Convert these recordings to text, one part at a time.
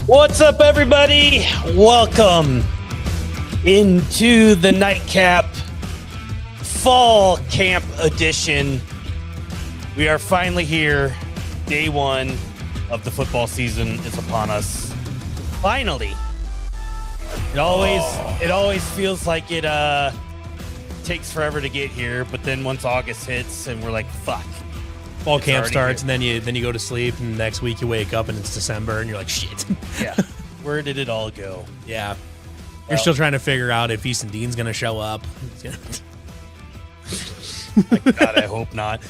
What's up, everybody? Welcome into the Nightcap Fall Camp Edition. We are finally here. Day one of the football season is upon us. Finally. It always feels like it takes forever to get here, but then once August hits and we're like, fuck. Fall camp starts here. and then you go to sleep, and next week you wake up and it's December and you're like, shit. Yeah. Where did it all go? Yeah. You're still trying to figure out if Easton Dean's going to show up. My God, I hope not.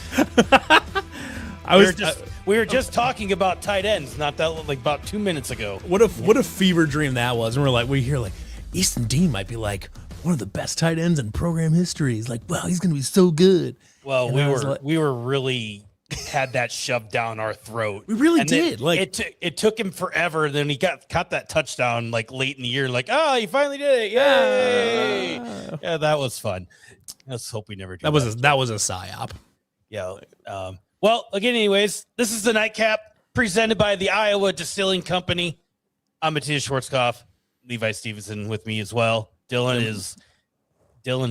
We were just talking about tight ends about 2 minutes ago. What a fever dream that was. And we hear Easton Dean might be like one of the best tight ends in program history. He's like, wow, he's going to be so good. Well, we were really had that shoved down our throat. We really did. It took him forever. Then he caught that touchdown late in the year. He finally did it! Yay! Yeah, that was fun. Let's hope we never do that. That was a psyop. Yeah. Well, again, anyways, this is the Nightcap presented by the Iowa Distilling Company. I'm Matthias Schwarzkopf. Levi Stevenson with me as well. Dylan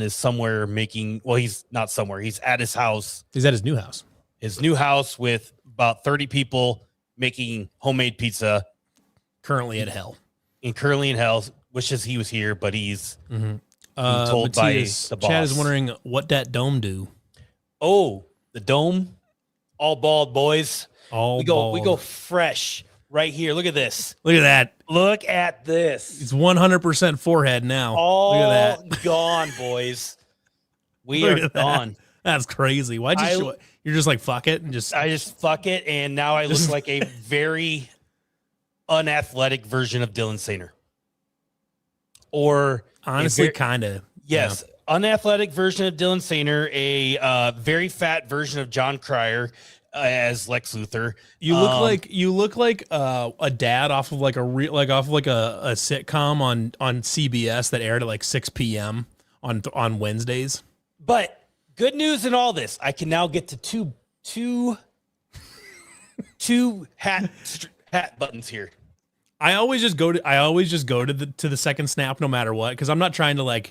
is somewhere making. Well, he's not somewhere. He's at his house. He's at his new house. His new house with about 30 people making homemade pizza. Currently in hell. Wishes he was here, but he's being told Matthias, by the boss. Chad is wondering what that dome do. Oh, the dome. All bald, boys. We go fresh right here. Look at this. Look at that. Look at this. It's 100% forehead now. All Look at that. Gone, boys. We are gone. That's crazy. Why'd you show it? You're just like, fuck it. I just fuck it. And now I look like a very unathletic version of Dylan Sainer. Or honestly, kind of. Yes. Yeah. Unathletic version of Dylan Sainer, a very fat version of John Cryer as Lex Luthor. You look like a dad off of a sitcom on CBS that aired at 6 p.m. on Wednesdays. But good news in all this, I can now get to two hat buttons here. I always just go to the second snap no matter what, because I'm not trying to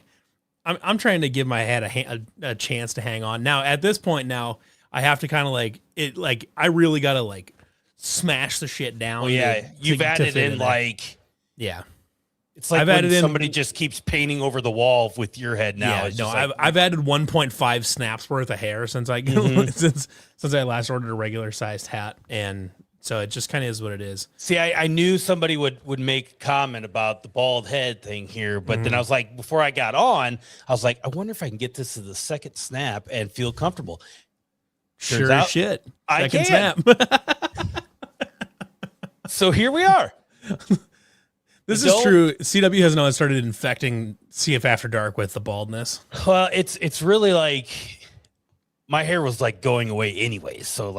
I'm trying to give my head a chance to hang on. Now at this point I have to kind of I really got to smash the shit down. Oh yeah, you've added in yeah. It's like when somebody just keeps painting over the wall with your head now. Yeah, I've added 1.5 snaps worth of hair since I since I last ordered a regular sized hat, and so it just kind of is what it is. See, I knew somebody would make a comment about the bald head thing here, but then I was like, before I got on, I was like, I wonder if I can get this to the second snap and feel comfortable. Sure as shit. I can. Snap. So here we are. This is true. CW has now started infecting CF After Dark with the baldness. Well, it's really my hair was going away anyways. So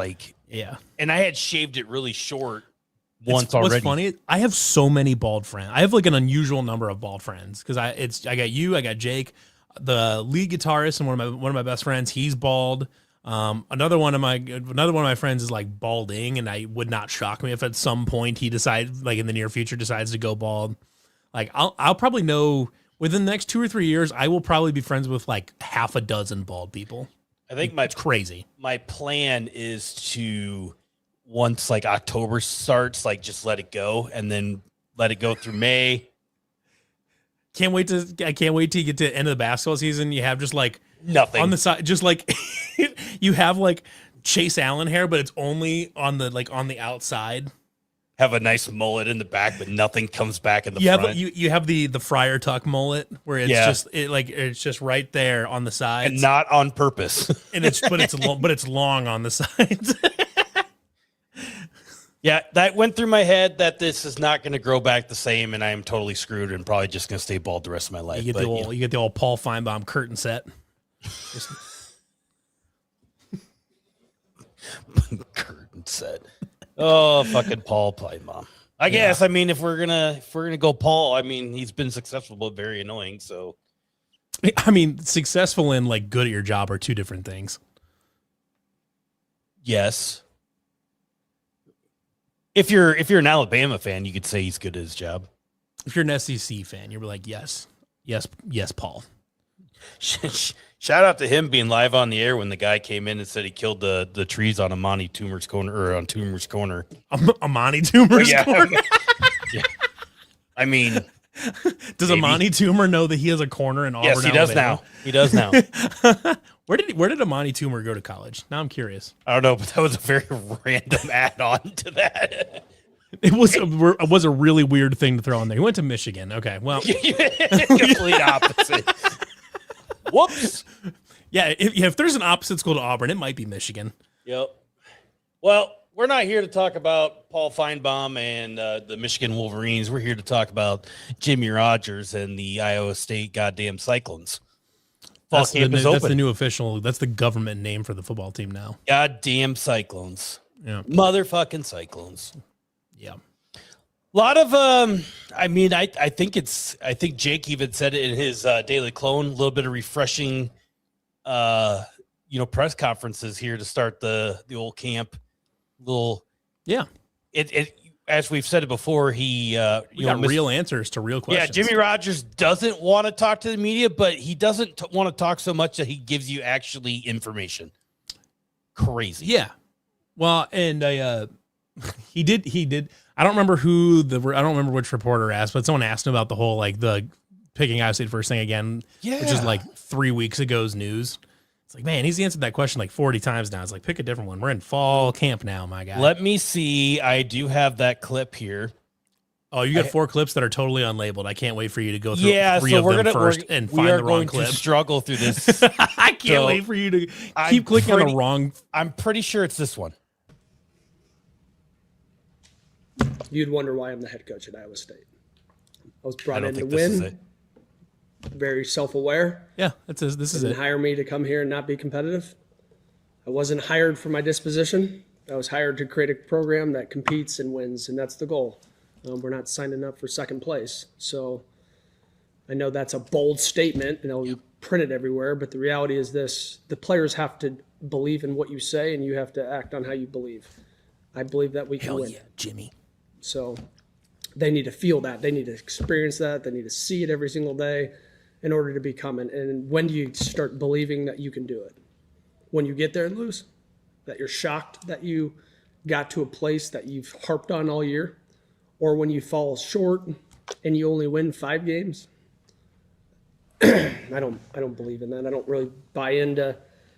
yeah. And I had shaved it really short once already. What's funny, I have so many bald friends. I have an unusual number of bald friends because I got you, I got Jake, the lead guitarist, and one of my best friends. He's bald. Another one of my friends is balding, and I would not shock me if at some point he decides in the near future decides to go bald. I'll probably know within the next 2 or 3 years, I will probably be friends with half a dozen bald people. I think it's crazy. My plan is to once October starts, just let it go and then let it go through May. I can't wait till you get to the end of the basketball season. You have just nothing on the side, just you have Chase Allen hair, but it's only on the outside. Have a nice mullet in the back, but nothing comes back in the front. You have the Friar Tuck mullet where it's it's just right there on the sides, and not on purpose. And it's long on the sides. Yeah, that went through my head that this is not going to grow back the same, and I am totally screwed and probably just going to stay bald the rest of my life. You get the old Paul Feinbaum curtain set. Curtain set. Oh, fucking Paul Feinbaum. I guess. I mean, if we're gonna go Paul, I mean, he's been successful but very annoying. So, I mean, successful and good at your job are two different things. Yes. If you're an Alabama fan, you could say he's good at his job. If you're an SEC fan, you're like, yes, Paul. Shout out to him being live on the air when the guy came in and said he killed the trees on Amani Toomer's corner or on Toomer's corner. Amani Toomer's corner. Yeah. I mean, does Amani Toomer know that he has a corner in Auburn? Yes, he does now. He does now. Where did Amani Toomer go to college? Now I'm curious. I don't know, but that was a very random add-on to that. It was a really weird thing to throw in there. He went to Michigan. Okay, well, complete opposite. Whoops. Yeah, if there's an opposite school to Auburn, it might be Michigan. Yep. Well, we're not here to talk about Paul Feinbaum and the Michigan Wolverines. We're here to talk about Jimmy Rogers and the Iowa State goddamn Cyclones. Fall camp is open. That's the new official. That's the government name for the football team now. Goddamn Cyclones. Yeah. Motherfucking Cyclones. Yeah. A lot of I think Jake even said it in his Daily Clone, a little bit of refreshing press conferences here to start the old camp. It as we've said it before, he got real answers to real questions. Yeah, Jimmy Rogers doesn't want to talk to the media, but he doesn't want to talk so much that he gives you actually information. Crazy. Yeah. Well, and he did. I don't remember which reporter asked, but someone asked him about the whole the picking Iowa State first thing again, which is 3 weeks ago's news. It's like, man, he's answered that question 40 times now. It's like, pick a different one. We're in fall camp now, my guy. Let me see. I do have that clip here. Oh, you got 4 clips that are totally unlabeled. I can't wait for you to go through 3 of them first and find the wrong clip. We are going to struggle through this. I can't wait for you to keep clicking on the wrong. I'm pretty sure it's this one. You'd wonder why I'm the head coach at Iowa State. I was brought in to win. Very self-aware. Yeah, this is it. Didn't hire me to come here and not be competitive. I wasn't hired for my disposition. I was hired to create a program that competes and wins, and that's the goal. We're not signing up for second place. So I know that's a bold statement, and it'll be printed everywhere, but the reality is this. The players have to believe in what you say, and you have to act on how you believe. I believe that we can win. Hell yeah, Jimmy. So they need to feel that. They need to experience that. They need to see it every single day in order to become it. And when do you start believing that you can do it? When you get there and lose? That you're shocked that you got to a place that you've harped on all year? Or when you fall short and you only win 5 games? I don't believe in that. I don't really buy into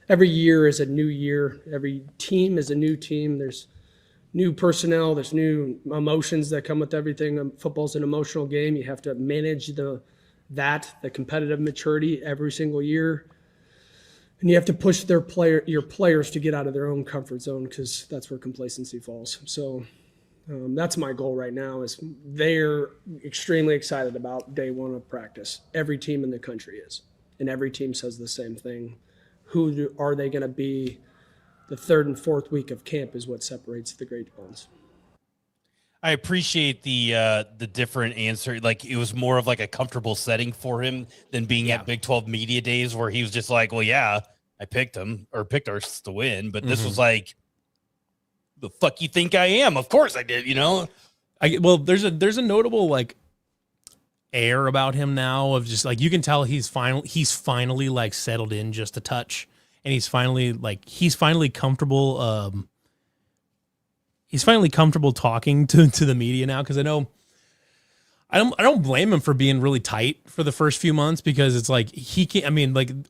every year is a new year. Every team is a new team. There's new personnel. There's new emotions that come with everything. Football's an emotional game. You have to manage the competitive maturity every single year. And you have to push your players to get out of their own comfort zone because that's where complacency falls. So that's my goal right now is they're extremely excited about day one of practice. Every team in the country is. And every team says the same thing. Are they going to be? The 3rd and 4th week of camp is what separates the great ones. I appreciate the different answer. It was more of a comfortable setting for him than being at Big 12 media days where he was just like, well, yeah, I picked us to win. But this was the fuck you think I am? Of course I did, There's a notable air about him now of just you can tell he's finally settled in just a touch. And he's finally comfortable. He's finally comfortable talking to the media now because I don't blame him for being really tight for the first few months because it's he can't. I mean, the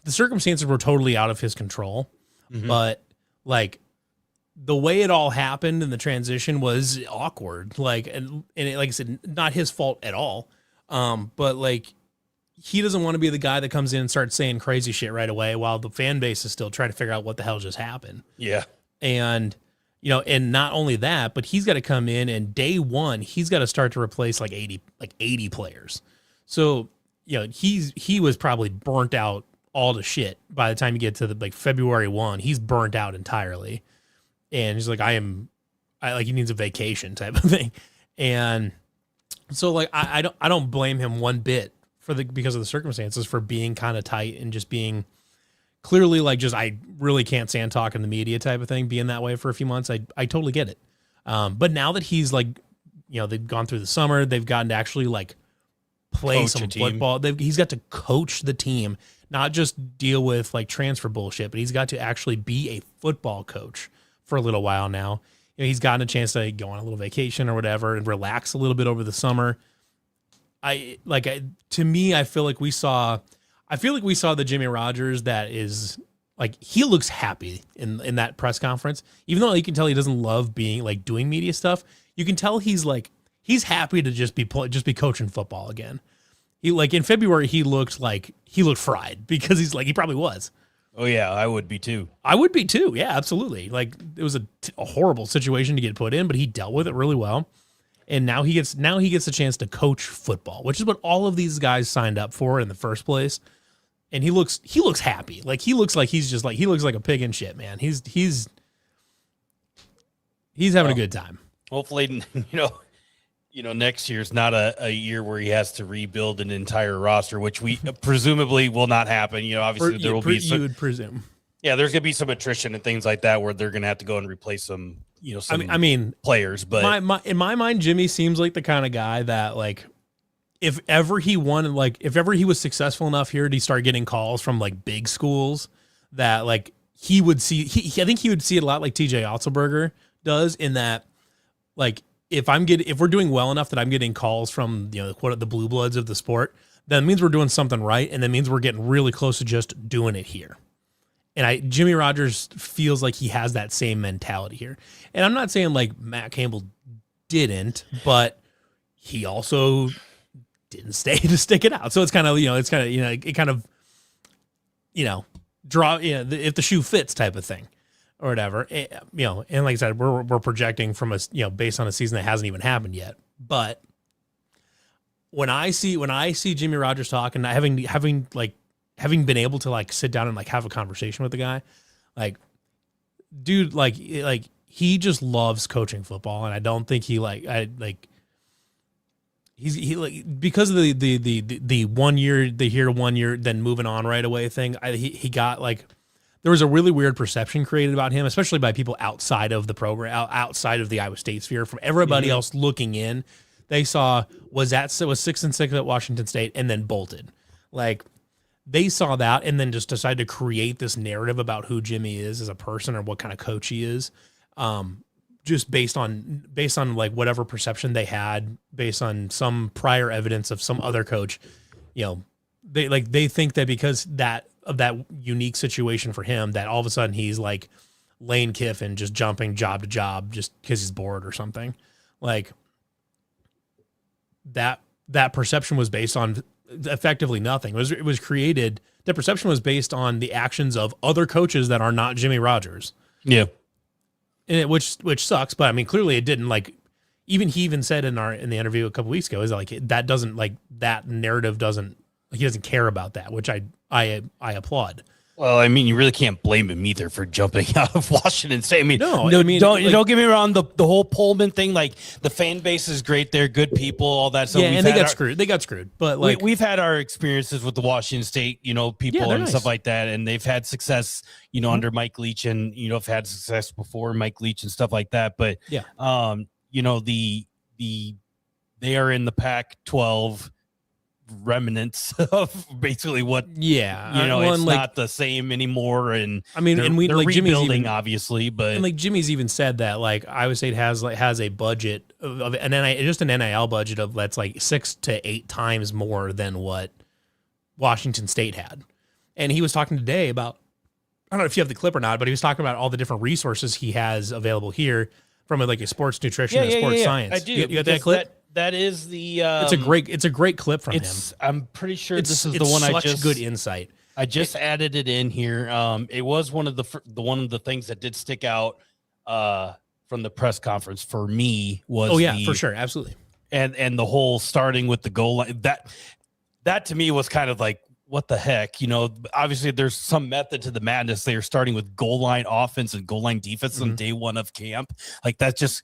circumstances were totally out of his control, but the way it all happened and the transition was awkward. And like I said, not his fault at all. But he doesn't want to be the guy that comes in and starts saying crazy shit right away while the fan base is still trying to figure out what the hell just happened. Yeah. And, and not only that, but he's got to come in and day one, he's got to start to replace 80 players. So, he was probably burnt out all to shit by the time you get to the February 1, he's burnt out entirely. And he's he needs a vacation type of thing. And so I don't blame him one bit because of the circumstances for being kind of tight and just being clearly like just I really can't stand talking to the media type of thing, being that way for a few months. I totally get it. But now that he's like, they've gone through the summer, they've gotten to actually like play Coach some a team. football. He's got to coach the team, not just deal with like transfer bullshit, but he's got to actually be a football coach for a little while now. He's gotten a chance to go on a little vacation or whatever and relax a little bit over the summer. To me, I feel like we saw the Jimmy Rogers that is like, he looks happy in that press conference, even though you can tell he doesn't love being like doing media stuff. You can tell he's happy to just be coaching football again. He like in February, he looked fried because he probably was. Oh yeah, I would be too. I would be too. Yeah, absolutely. Like it was a horrible situation to get put in, but he dealt with it really well. And now he gets a chance to coach football, which is what all of these guys signed up for in the first place. And he looks happy. Like he looks like he looks like a pig in shit, man. He's having a good time. Hopefully, next year's not a year where he has to rebuild an entire roster, which we presumably will not happen. Obviously there will be you would presume. Yeah, there's gonna be some attrition and things like that where they're gonna have to go and replace some, some players. But in my mind, Jimmy seems like the kind of guy that like, if ever he was successful enough here to start getting calls from like big schools, that like he would see. I think he would see it a lot like TJ Otzelberger does, in that like if we're doing well enough that I'm getting calls from the blue bloods of the sport, then it means we're doing something right, and that means we're getting really close to just doing it here. And Jimmy Rogers feels like he has that same mentality here. And I'm not saying like Matt Campbell didn't, but he also didn't stay to stick it out. So it's kind of, draw, if the shoe fits type of thing or whatever, and like I said, we're projecting from based on a season that hasn't even happened yet. But when I see Jimmy Rogers talk, and having been able to like sit down and like have a conversation with the guy, like, dude, like he just loves coaching football. And I don't think because of the 1 year, the here 1 year, then moving on right away thing. He got like, there was a really weird perception created about him, especially by people outside of the program, outside of the Iowa State sphere, from everybody else looking in. They saw was 6-6 at Washington State and then bolted. Like, they saw that and then just decided to create this narrative about who Jimmy is as a person or what kind of coach he is, just based on like whatever perception they had based on some prior evidence of some other coach. They think that because of that unique situation for him, that all of a sudden he's like Lane Kiffin, just jumping job to job just because he's bored or something. Like that perception was based on effectively nothing. It was created. The perception was based on the actions of other coaches that are not Jimmy Rogers. Yeah. And which sucks, but I mean, clearly it didn't. Like, he even said in the interview a couple weeks ago, is like that doesn't, like, that narrative doesn't, like, he doesn't care about that, which I applaud. Well, I mean, you really can't blame him either for jumping out of Washington State. I mean, don't get me wrong. The whole Pullman thing, like, the fan base is great. They're good people, all that stuff. Yeah, and they got screwed. But like, we've had our experiences with the Washington State, people and stuff like that, and they've had success, under Mike Leach, and have had success before Mike Leach and stuff like that. But yeah, they are in the Pac-12 remnants of basically what it's not the same anymore, and I mean, and they're like rebuilding, obviously, but and like Jimmy's even said that like Iowa State has a budget of an NIL budget of that's like 6 to 8 times more than what Washington State had. And he was talking today about, I don't know if you have the clip or not, but he was talking about all the different resources he has available here from like a sports nutrition and sports science. I do. You got that clip? That is the. It's a great clip from him. I'm pretty sure this is the one I just good insight. I just added it in here. It was one of the things that did stick out from the press conference for me was. Oh yeah, for sure, absolutely. And the whole starting with the goal line, that to me was kind of like, what the heck, obviously there's some method to the madness. They are starting with goal line offense and goal line defense on day one of camp. Like, that's just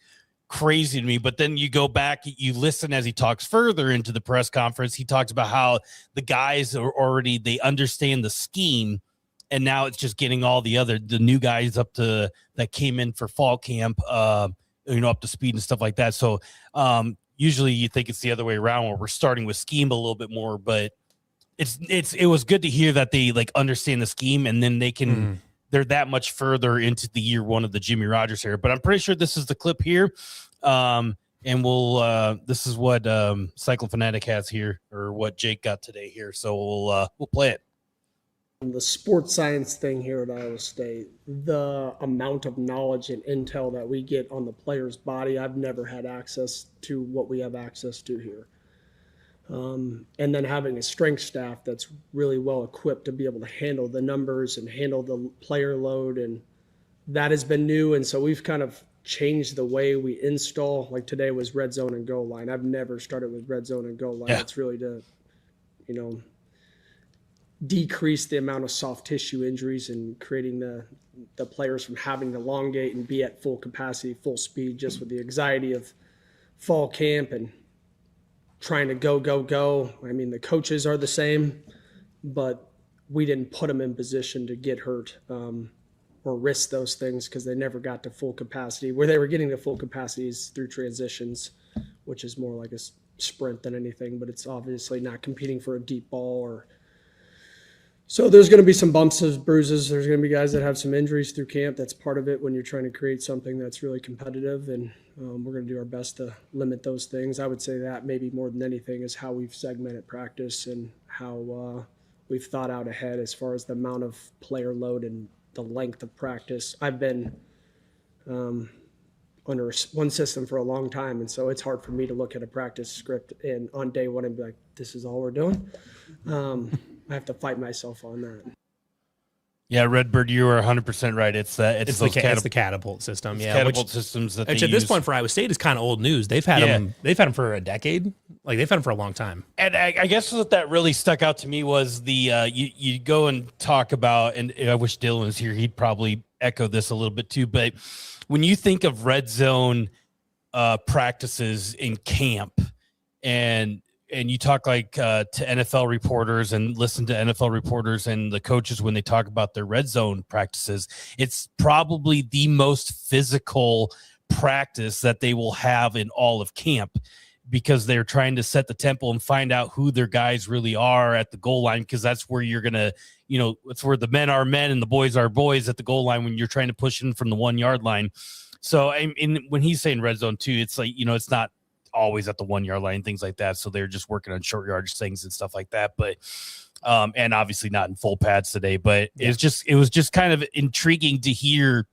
crazy to me. But then you go back, you listen as he talks further into the press conference. He talks about how the guys are already, they understand the scheme and now it's just getting all the new guys that came in for fall camp, up to speed and stuff like that. So usually you think it's the other way around where we're starting with scheme a little bit more, but it was good to hear that they like understand the scheme, and then they can they're that much further into the year one of the Jimmy Rogers era. But I'm pretty sure this is the clip here. And this is what Cycle Fanatic has here, or what Jake got today here. So we'll play it. The sports science thing here at Iowa State, the amount of knowledge and intel that we get on the player's body, I've never had access to what we have access to here. And then having a strength staff that's really well equipped to be able to handle the numbers and handle the player load, and that has been new. And so we've kind of changed the way we install. Like today was red zone and goal line. I've never started with red zone and goal line. It's really to, decrease the amount of soft tissue injuries and creating the players from having to elongate and be at full capacity, full speed, just with the anxiety of fall camp and trying to go. I mean, the coaches are the same, but we didn't put them in position to get hurt or risk those things because they never got to full capacity. Where they were getting to full capacity is through transitions, which is more like a sprint than anything, but it's obviously not competing for a deep ball or. So there's going to be some bumps and bruises. There's going to be guys that have some injuries through camp. That's part of it when you're trying to create something that's really competitive, and we're going to do our best to limit those things. I would say that maybe more than anything is how we've segmented practice and how we've thought out ahead as far as the amount of player load and the length of practice. I've been under one system for a long time, and so it's hard for me to look at a practice script and on day one and be like, this is all we're doing. I have to fight myself on that. Yeah, Redbird, you are 100% right. It's the catapult system. Yeah, catapult systems that which at this point for Iowa State is kind of old news. They've had them. They've had them for a decade. Like they've had them for a long time. And I guess what that really stuck out to me was the you go and talk about, and I wish Dylan was here. He'd probably echo this a little bit too. But when you think of red zone practices in camp, and you talk like to NFL reporters and listen to NFL reporters and the coaches when they talk about their red zone practices, it's probably the most physical practice that they will have in all of camp because they're trying to set the tempo and find out who their guys really are at the goal line, because that's where you're going to, it's where the men are men and the boys are boys at the goal line when you're trying to push in from the 1 yard line. So when he's saying red zone too, it's like, it's not always at the 1 yard line, things like that. So they're just working on short yardage things and stuff like that. But and obviously not in full pads today, but it was just kind of intriguing to hear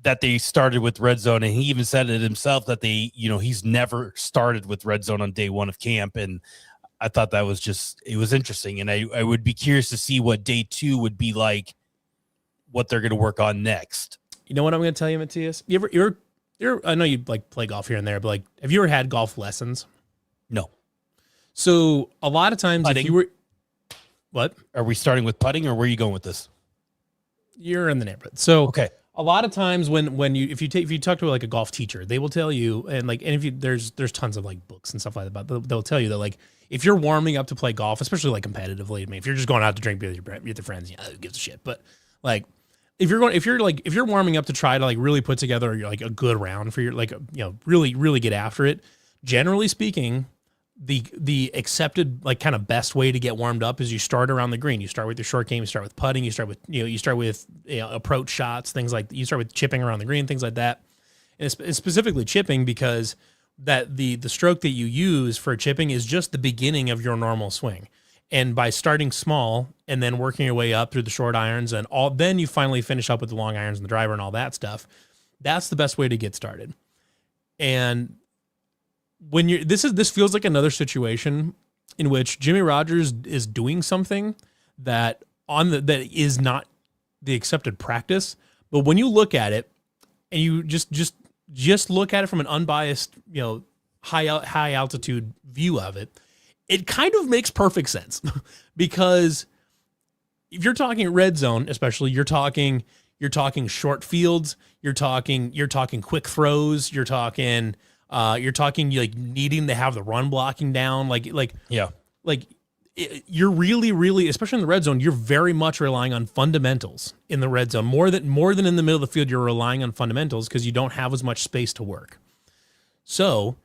that they started with red zone. And he even said it himself that he's never started with red zone on day one of camp. And I thought that was it was interesting. And I would be curious to see what day two would be like, what they're going to work on next. You know what I'm going to tell you, Matthias? I know you like play golf here and there, but like, have you ever had golf lessons? No. So a lot of times, putting. If you were, what are we starting with putting, or where are you going with this? You're in the neighborhood. So okay. A lot of times if you talk to like a golf teacher, they will tell you, and there's tons of like books and stuff like that, but they'll tell you that like if you're warming up to play golf, especially like competitively, I mean, if you're just going out to drink beer with your friends, who gives a shit? But like. If you're warming up to try to like really put together like a good round for your really get after it, generally speaking, the accepted like kind of best way to get warmed up is you start around the green. You start with your short game. You start with putting. You start with approach shots, things like you start with chipping around the green, things like that. And it's specifically chipping because that the stroke that you use for chipping is just the beginning of your normal swing. And by starting small and then working your way up through the short irons and then you finally finish up with the long irons and the driver and all that stuff. That's the best way to get started. And when this feels like another situation in which Jimmy Rogers is doing something that is not the accepted practice. But when you look at it and you just look at it from an unbiased, high altitude view of it, it kind of makes perfect sense because if you're talking red zone, especially you're talking short fields, you're talking quick throws, you're talking like needing to have the run blocking down, like you're really, especially in the red zone, you're very much relying on fundamentals in the red zone more than in the middle of the field. You're relying on fundamentals because you don't have as much space to work. So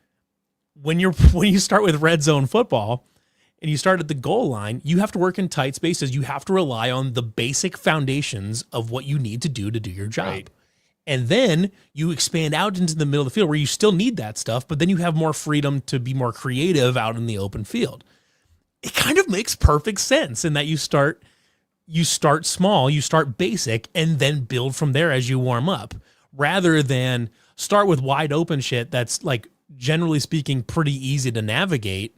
when you start with red zone football and you start at the goal line, you have to work in tight spaces. You have to rely on the basic foundations of what you need to do your job. Right. And then you expand out into the middle of the field where you still need that stuff, but then you have more freedom to be more creative out in the open field. It kind of makes perfect sense in that you start small, you start basic, and then build from there as you warm up, rather than start with wide open shit that's like, generally speaking, pretty easy to navigate,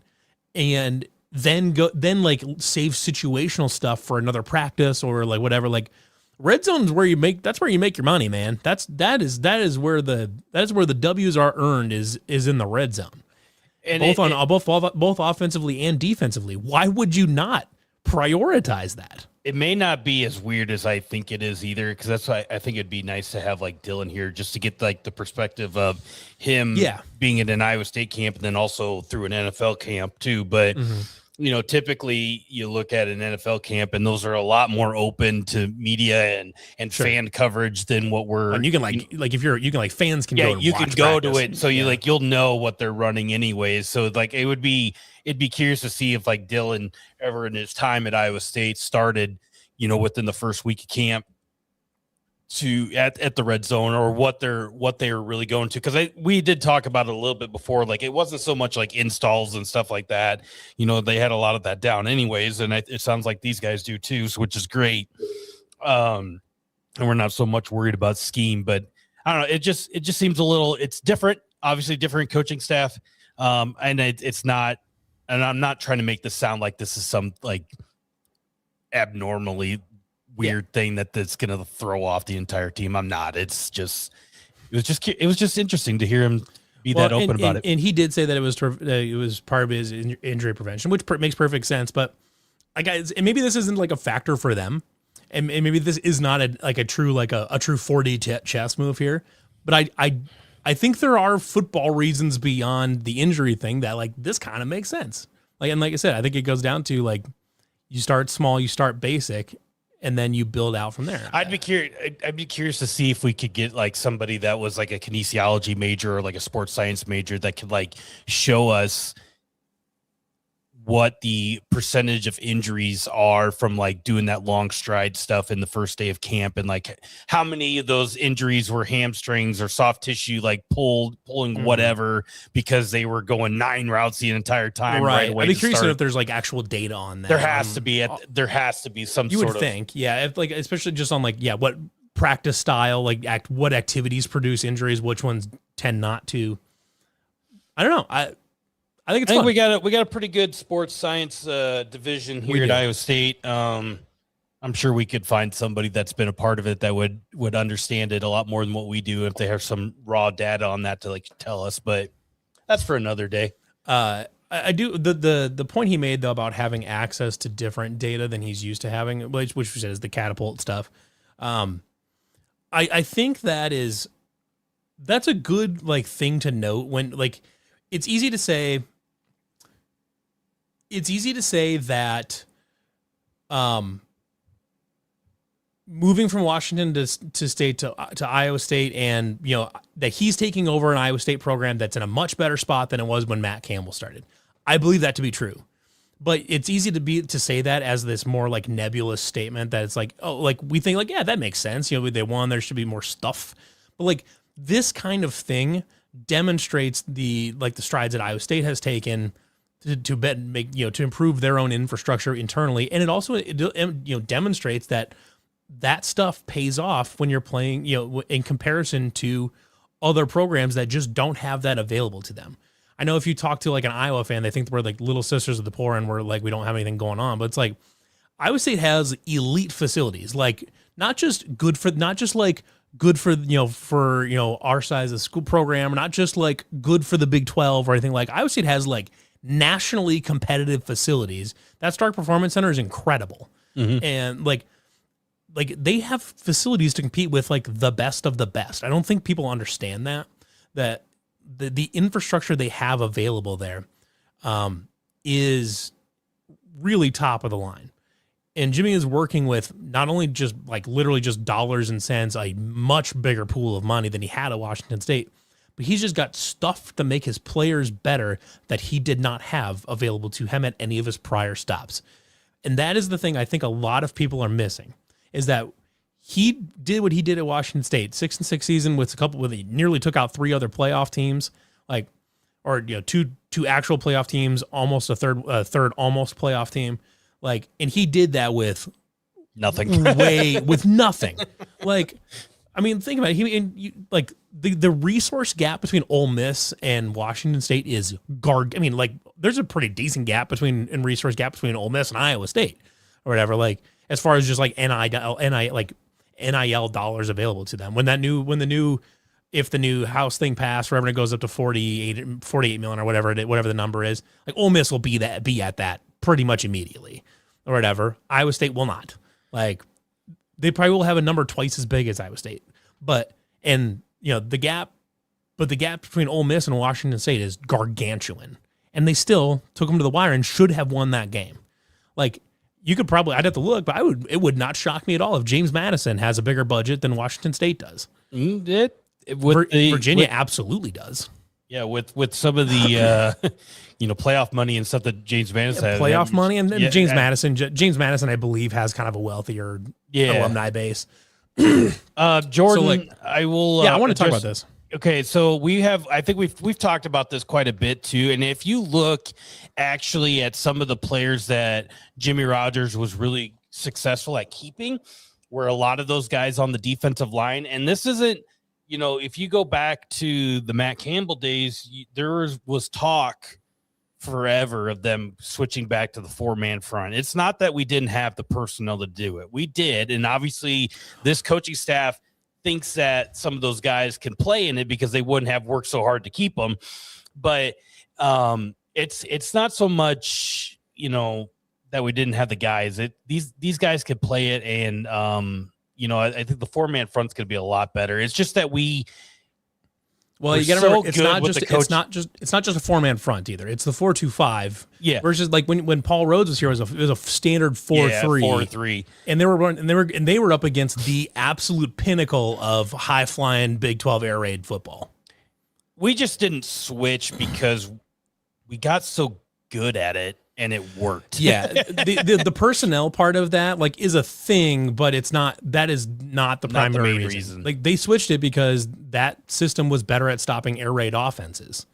and then save situational stuff for another practice or like whatever. Like red zone is where you make your money, man. That is where the W's are earned is in the red zone. And both offensively and defensively. Why would you not prioritize that? It may not be as weird as I think it is either, because that's why I think it'd be nice to have like Dylan here just to get like the perspective of him being in an Iowa State camp and then also through an NFL camp too. But you know, typically you look at an NFL camp and those are a lot more open to media and fan coverage than what we're. And you can fans can go. You can go to it, so you'll know what they're running anyways. So like it'd be curious to see if like Dylan ever in his time at Iowa State started, you know, within the first week of camp at the red zone, or what they're really going to, because we did talk about it a little bit before. Like it wasn't so much like installs and stuff like that, you know, they had a lot of that down anyways, and it sounds like these guys do too, which is great. And we're not so much worried about scheme, but I don't know, it just seems a little, it's different, obviously different coaching staff, and it's not, and I'm not trying to make this sound like this is some like abnormally weird thing that's going to throw off the entire team. I'm not. It was just interesting to hear him be that open about it. And he did say that it was part of his injury prevention, which makes perfect sense. But like, and maybe this isn't like a factor for them, and maybe this is not a true 4D chess move here. But I think there are football reasons beyond the injury thing that like this kind of makes sense. Like I said, I think it goes down to like you start small, you start basic, and then you build out from there. I'd be curious to see if we could get like somebody that was like a kinesiology major or like a sports science major that could like show us what the percentage of injuries are from like doing that long stride stuff in the first day of camp, and like how many of those injuries were hamstrings or soft tissue, like pulling whatever, because they were going 9 routes the entire time. Right away. I'd be curious if there's like actual data on that. There has to be some you would think. Yeah. If like, especially just on like, what practice style, like what activities produce injuries, which ones tend not to. I don't know. I think we got a pretty good sports science division here at Iowa State. I'm sure we could find somebody that's been a part of it that would understand it a lot more than what we do if they have some raw data on that to like tell us. But that's for another day. I do the point he made though about having access to different data than he's used to having, which we said is the catapult stuff. I think that's a good like thing to note when like it's easy to say that moving from Washington to Iowa State, and you know that he's taking over an Iowa State program that's in a much better spot than it was when Matt Campbell started. I believe that to be true. But it's easy to say that as this more like nebulous statement that it's like, oh, like we think like, yeah, that makes sense. You know, they won, there should be more stuff. But like this kind of thing demonstrates the strides that Iowa State has taken to improve their own infrastructure internally, and it also demonstrates that stuff pays off when you're playing, you know, in comparison to other programs that just don't have that available to them. I know if you talk to like an Iowa fan, they think we're like little sisters of the poor and we're like we don't have anything going on, but it's like Iowa State has elite facilities, like not just good for our size of school program, not just like good for the Big 12 or anything. Like Iowa State has like nationally competitive facilities. That Stark Performance Center is incredible. And like they have facilities to compete with like the best of the best. I don't think people understand that the infrastructure they have available there is really top of the line. And Jimmy is working with not only just like literally just dollars and cents, a much bigger pool of money than he had at Washington State, but he's just got stuff to make his players better that he did not have available to him at any of his prior stops. And that is the thing I think a lot of people are missing, is that he did what he did at Washington State, 6-6 season with he nearly took out 3 other playoff teams, two actual playoff teams, almost a third almost playoff team. And he did that with nothing. with nothing. I mean, think about it. The resource gap between Ole Miss and Washington State is there's a pretty decent gap resource gap between Ole Miss and Iowa State or whatever. As far as just NIL dollars available to them. If the new House thing passed, wherever it goes up to 48 million or whatever the number is, Ole Miss will be at that pretty much immediately or whatever. Iowa State will not. They probably will have a number twice as big as Iowa State. The gap between Ole Miss and Washington State is gargantuan. And they still took them to the wire and should have won that game. You could probably, I'd have to look, but it would not shock me at all if James Madison has a bigger budget than Washington State does. Virginia absolutely does. Yeah, with some of the playoff money and stuff that James Madison has. Playoff money and James Madison, I believe, has kind of a wealthier alumni base. Jordan, I will. I want to talk about this. Okay, so I think we've talked about this quite a bit too. And if you look actually at some of the players that Jimmy Rogers was really successful at keeping, were a lot of those guys on the defensive line. And this isn't, if you go back to the Matt Campbell days, there was talk forever of them switching back to the 4-man front. It's not that we didn't have the personnel to do it. We did. And obviously this coaching staff thinks that some of those guys can play in it because they wouldn't have worked so hard to keep them. But it's not so much, that we didn't have the guys. These guys could play it. And, I think the 4-man front's going to be a lot better. It's just that you got to remember, it's not just a 4-man front either. It's the 4-2-5. Yeah. Versus when Paul Rhodes was here, it was a standard 4-3. 4-3. And they were up against the absolute pinnacle of high flying Big 12 air raid football. We just didn't switch because we got so good at it and it worked. Yeah. The personnel part of that is a thing, but that is not the primary reason. They switched it because that system was better at stopping air raid offenses.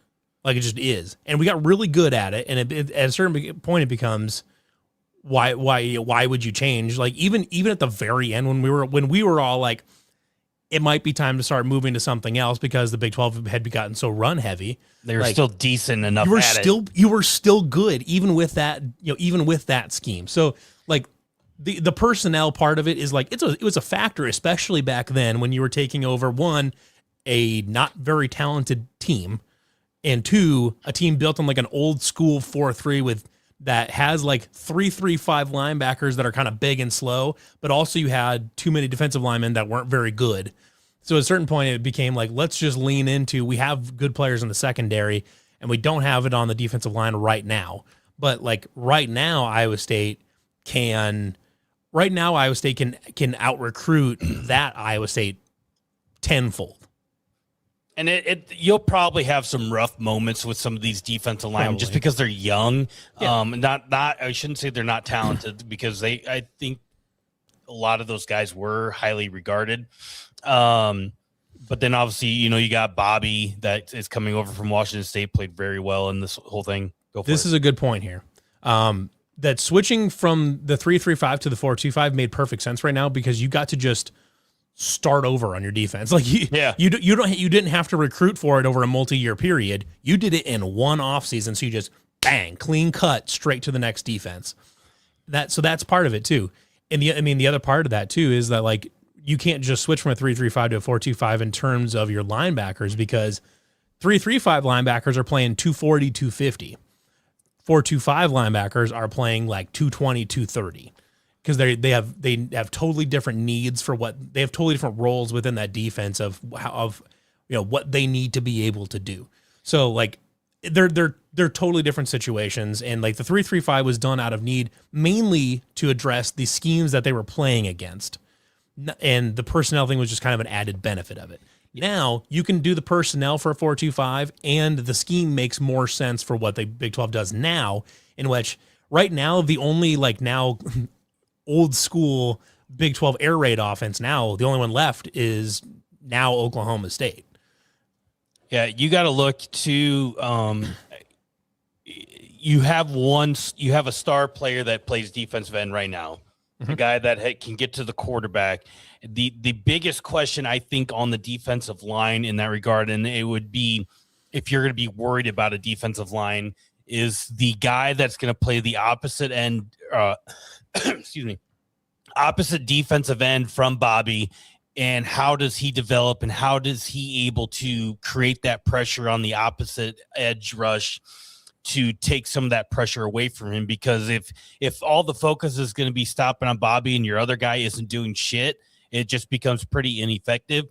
It just is. And we got really good at it. And at a certain point it becomes why would you change? Even at the very end when we were all it might be time to start moving to something else because the Big 12 had gotten so run heavy. They were still decent enough. You were still good even with that, even with that scheme. So the personnel part of it is it was a factor, especially back then when you were taking over, one, a not very talented team, and two, a team built on an old school 4-3 that has 3-3-5 linebackers that are kind of big and slow, but also you had too many defensive linemen that weren't very good. So at a certain point it became let's just lean into, we have good players in the secondary and we don't have it on the defensive line right now. But right now Iowa State can out recruit that Iowa State tenfold. And you'll probably have some rough moments with some of these defensive linemen just because they're young. Yeah. I shouldn't say they're not talented because I think a lot of those guys were highly regarded. But then obviously, you got Bobby that is coming over from Washington State, played very well in this whole thing. This is a good point here. That switching from the 3-3-5 to the 4-2-5 made perfect sense right now because you got to just start over on your defense. You didn't have to recruit for it over a multi-year period. You did it in one offseason, so you just bang, clean cut straight to the next defense. So that's part of it too. And the other part of that too is that you can't just switch from a 3-3-5 to a 4-2-5 in terms of your linebackers because 3-3-5 linebackers are playing 240, 250. 4-2-5 linebackers are playing 220, 230. Because they have totally different needs for they have totally different roles within that defense of what they need to be able to do. So they're they're totally different situations. And like the 3-3-5 was done out of need, mainly to address the schemes that they were playing against. And the personnel thing was just kind of an added benefit of it. Now you can do the personnel for a 4-2-5, and the scheme makes more sense for what the Big 12 does now, in which right now the only like now old school Big 12 air raid offense, now the only one left is now Oklahoma State. Yeah, you got to look to you have a star player that plays defensive end right now. The guy that can get to the quarterback. The biggest question I think on the defensive line in that regard, and it would be if you're going to be worried about a defensive line, is the guy that's going to play the opposite end, excuse me, opposite defensive end from Bobby, and how does he develop and how does he able to create that pressure on the opposite edge rush to take some of that pressure away from him? Because if all the focus is going to be stopping on Bobby and your other guy isn't doing shit, it just becomes pretty ineffective.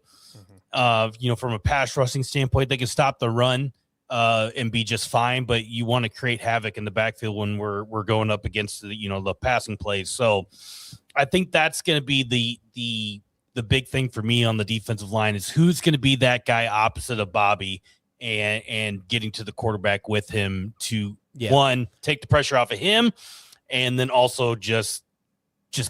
From a pass rushing standpoint, they can stop the run and be just fine, but you want to create havoc in the backfield when we're going up against the passing plays. So I think that's going to be the big thing for me on the defensive line is who's going to be that guy opposite of Bobby and getting to the quarterback with him to one, take the pressure off of him, and then also just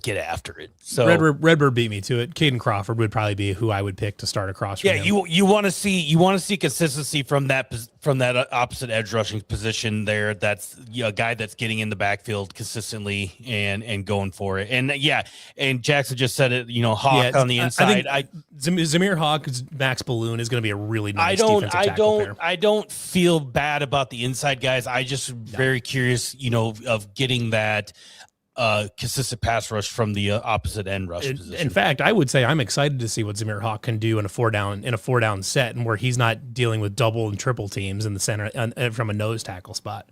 get after it. So Redbird beat me to it. Caden Crawford would probably be who I would pick to start across from him. You want to see consistency from that opposite edge rushing position there. That's a guy that's getting in the backfield consistently and going for it. And and Jackson just said it. Hawk on the inside. I think Zamir Hawk's Max Balloon is going to be a really nice defensive tackle pair. I don't feel bad about the inside guys. I just very curious, of getting that consistent pass rush from the opposite end rush position. In fact, I would say I'm excited to see what Zamir Hawk can do in a four down set, and where he's not dealing with double and triple teams in the center from a nose tackle spot.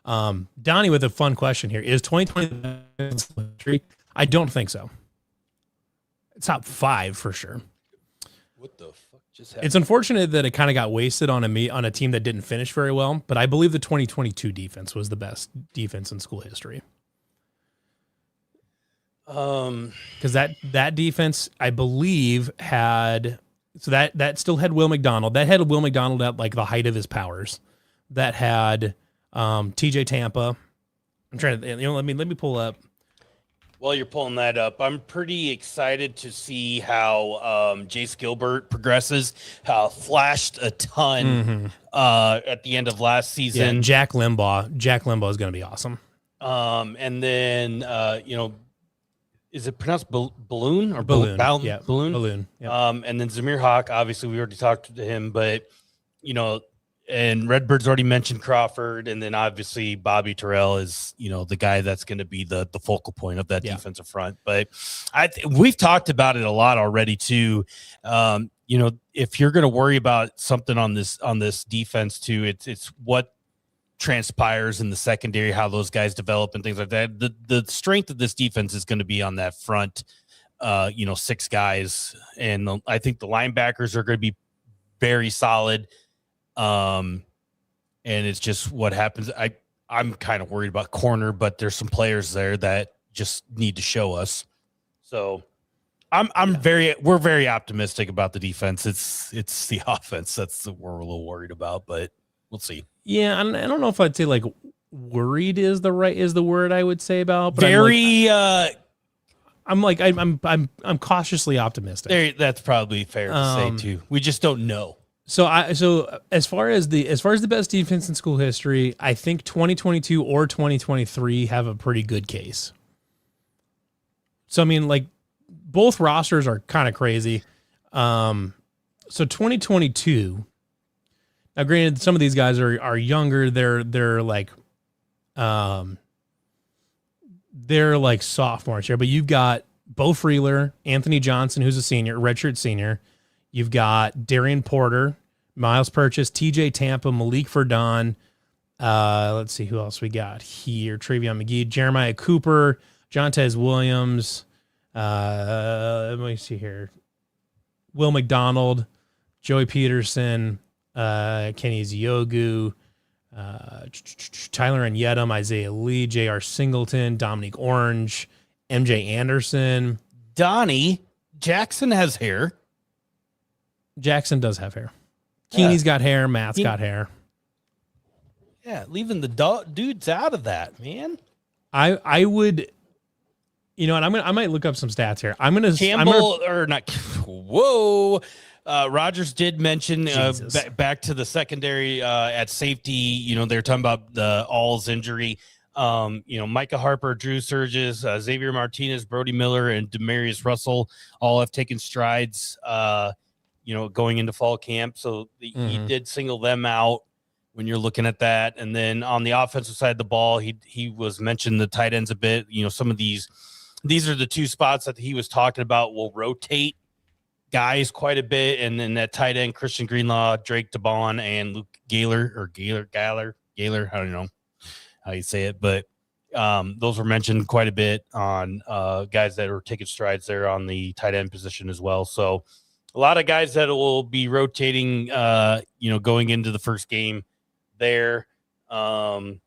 Donnie with a fun question here: is 2020? I don't think so. It's top 5 for sure. What the fuck just happened? It's unfortunate that it kind of got wasted on a team that didn't finish very well, but I believe the 2022 defense was the best defense in school history. Because that defense, I believe, had that still had Will McDonald. That had Will McDonald at like the height of his powers. That had TJ Tampa. I'm trying to let me pull up. While you're pulling that up, I'm pretty excited to see how Jace Gilbert progresses. How flashed a ton at the end of last season. Yeah, Jack Limbaugh is going to be awesome. And then is it pronounced Balloon or Balloon? Balloon? Balloon. Yep. And then Zamir Hawk, obviously we already talked to him, but and Redbird's already mentioned Crawford, and then obviously Bobby Terrell is the guy that's going to be the focal point of that defensive front. But we've talked about it a lot already too. If you're going to worry about something on this defense too, it's what transpires in the secondary, how those guys develop and things like that. The strength of this defense is going to be on that front, 6 guys. And I think the linebackers are going to be very solid. And it's just what happens. I'm kind of worried about corner, but there's some players there that just need to show us. So we're very optimistic about the defense. It's the offense that's what we're a little worried about, but we'll see. Yeah, I don't know if I'd say like worried is the word I would say about. But I'm cautiously optimistic. That's probably fair to say too. We just don't know. So as far as the best defense in school history, I think 2022 or 2023 have a pretty good case. So I mean, like both rosters are kind of crazy. So 2022. Now, granted, some of these guys are younger. They're like sophomores here, but you've got Bo Freeler, Anthony Johnson, who's a senior, redshirt senior. You've got Darian Porter, Miles Purchase, TJ Tampa, Malik Verdon. Let's see who else we got here. Travion McGee, Jeremiah Cooper, Jontez Williams. Let me see here. Will McDonald, Joey Peterson, Kenny Ziogu, Tyler and Yedem, Isaiah Lee, J.R. Singleton, Dominique Orange, MJ Anderson. Donnie Jackson has hair. Jackson does have hair. Keeney's got hair. Matt's got hair. Yeah, leaving the dudes out of that, man. I would, you know, and I might look up some stats here. Whoa. Rogers did mention back to the secondary at safety. You know, they're talking about the All's injury. Micah Harper, Drew Surges, Xavier Martinez, Brody Miller, and Demarius Russell all have taken strides, going into fall camp. So he did single them out when you're looking at that. And then on the offensive side of the ball, he was mentioning the tight ends a bit. You know, some of these are the two spots that he was talking about will rotate guys quite a bit, and then that tight end, Christian Greenlaw, Drake DeBon, and Luke Gaylor, I don't know how you say it, but those were mentioned quite a bit on guys that are taking strides there on the tight end position as well. So a lot of guys that will be rotating, going into the first game there. And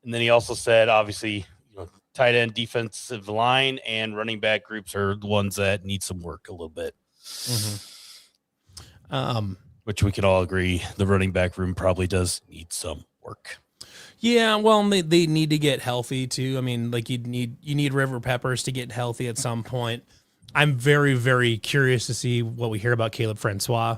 then he also said, obviously, tight end, defensive line, and running back groups are the ones that need some work a little bit. Which we could all agree the running back room probably does need some work. Yeah, well, they need to get healthy too. I mean, like you need River Peppers to get healthy at some point. I'm very, very curious to see what we hear about Caleb Francois.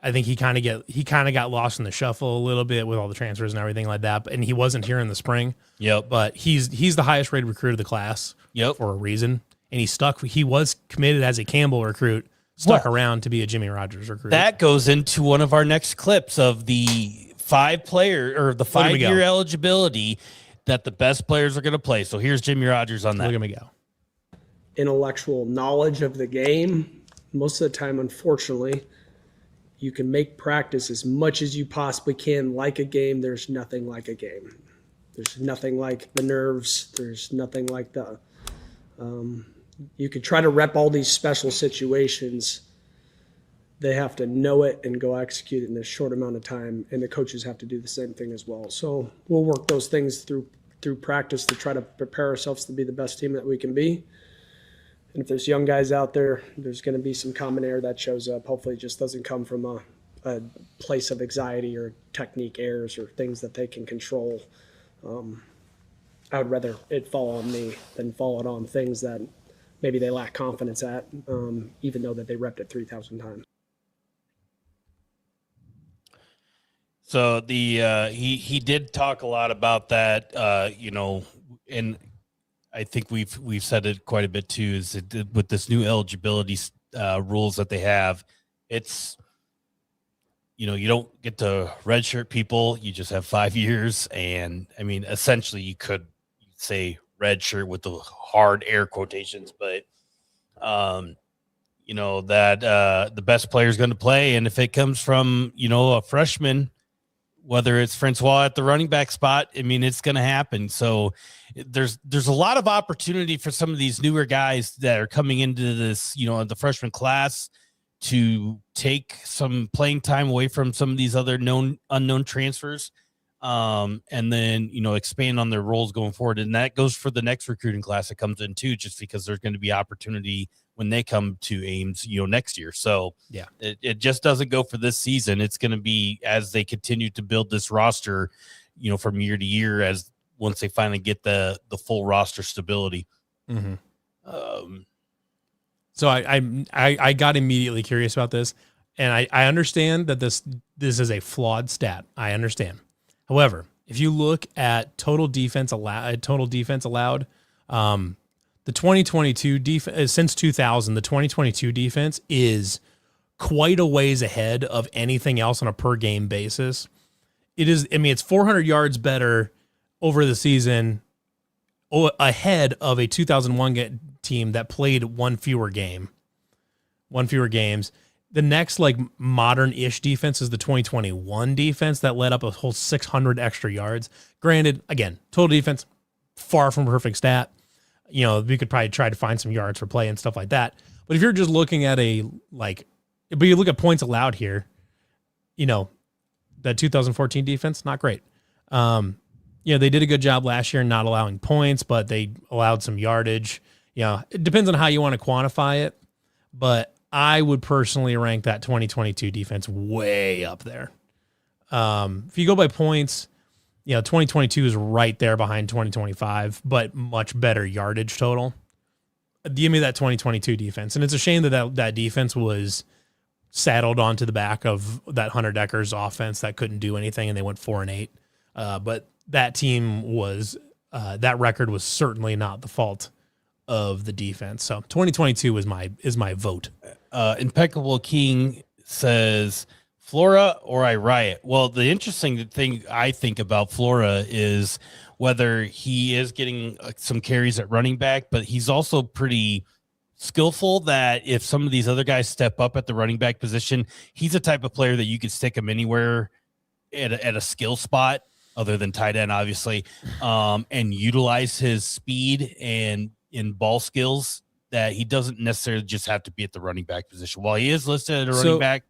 I think he kind of got lost in the shuffle a little bit with all the transfers and everything like that. And he wasn't here in the spring. Yep. But he's the highest rated recruit of the class. Yep. For a reason. And he was committed as a Campbell recruit. Stuck around to be a Jimmy Rogers recruit. That goes into one of our next clips of the 5-year eligibility that the best players are going to play. So here's Jimmy Rogers on that. Look at me go. Intellectual knowledge of the game. Most of the time, unfortunately, you can make practice as much as you possibly can like a game. There's nothing like a game. There's nothing like the nerves. There's nothing like the you could try to rep all these special situations. They have to know it and go execute it in a short amount of time, and the coaches have to do the same thing as well. So we'll work those things through practice to try to prepare ourselves to be the best team that we can be. And if there's young guys out there, there's going to be some common error that shows up. Hopefully it just doesn't come from a place of anxiety or technique errors or things that they can control. I would rather it fall on me than fall it on things that maybe they lack confidence at, even though that they repped it 3,000 times. So he did talk a lot about that, and I think we've said it quite a bit too. Is that with this new eligibility rules that they have, it's you don't get to redshirt people. You just have 5 years, and I mean, essentially, you could say redshirt with the hard air quotations, but that the best player is going to play, and if it comes from a freshman, whether it's Francois at the running back spot, I mean, it's going to happen. So there's a lot of opportunity for some of these newer guys that are coming into this, the freshman class to take some playing time away from some of these other unknown transfers, and then, expand on their roles going forward. And that goes for the next recruiting class that comes in too, just because there's going to be opportunity when they come to Ames, next year. So yeah, it just doesn't go for this season. It's going to be as they continue to build this roster, from year to year, as once they finally get the full roster stability. Mm-hmm. So I got immediately curious about this, and I understand that this is a flawed stat. I understand. However, if you look at total defense allowed, the 2022 defense, since 2000, the 2022 defense is quite a ways ahead of anything else on a per game basis. It is, I mean, it's 400 yards better over the season ahead of a 2001 team that played one fewer games. The next modern-ish defense is the 2021 defense that led up a whole 600 extra yards. Granted, again, total defense, far from perfect stat. We could probably try to find some yards for play and stuff like that. But if you're just looking at but you look at points allowed here, that 2014 defense, not great. They did a good job last year not allowing points, but they allowed some yardage. It depends on how you want to quantify it, but I would personally rank that 2022 defense way up there. If you go by points, 2022 is right there behind 2025, but much better yardage total. Give me that 2022 defense. And it's a shame that defense was saddled onto the back of that Hunter Decker's offense that couldn't do anything, and they went 4-8. But that team was that record was certainly not the fault of the defense. So 2022 is my vote. Impeccable King says Flora or I riot. Well, the interesting thing I think about Flora is whether he is getting some carries at running back, but he's also pretty skillful that if some of these other guys step up at the running back position, he's a type of player that you could stick him anywhere at a skill spot other than tight end, obviously, and utilize his speed and in ball skills that he doesn't necessarily just have to be at the running back position. While he is listed at a running back,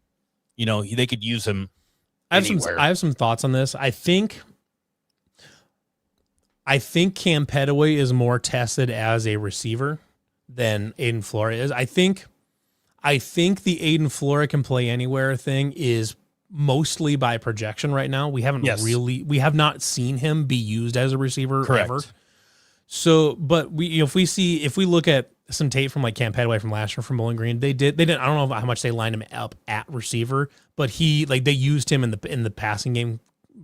they could use him anywhere. I have some thoughts on this. I think Cam Petaway is more tested as a receiver than Aiden Flora is. I think the Aiden Flora can play anywhere thing is mostly by projection right now. We have not seen him be used as a receiver ever. So, but if we look at some tape from like Cam Petaway from last year from Bowling Green, they didn't. I don't know how much they lined him up at receiver, but they used him in the passing game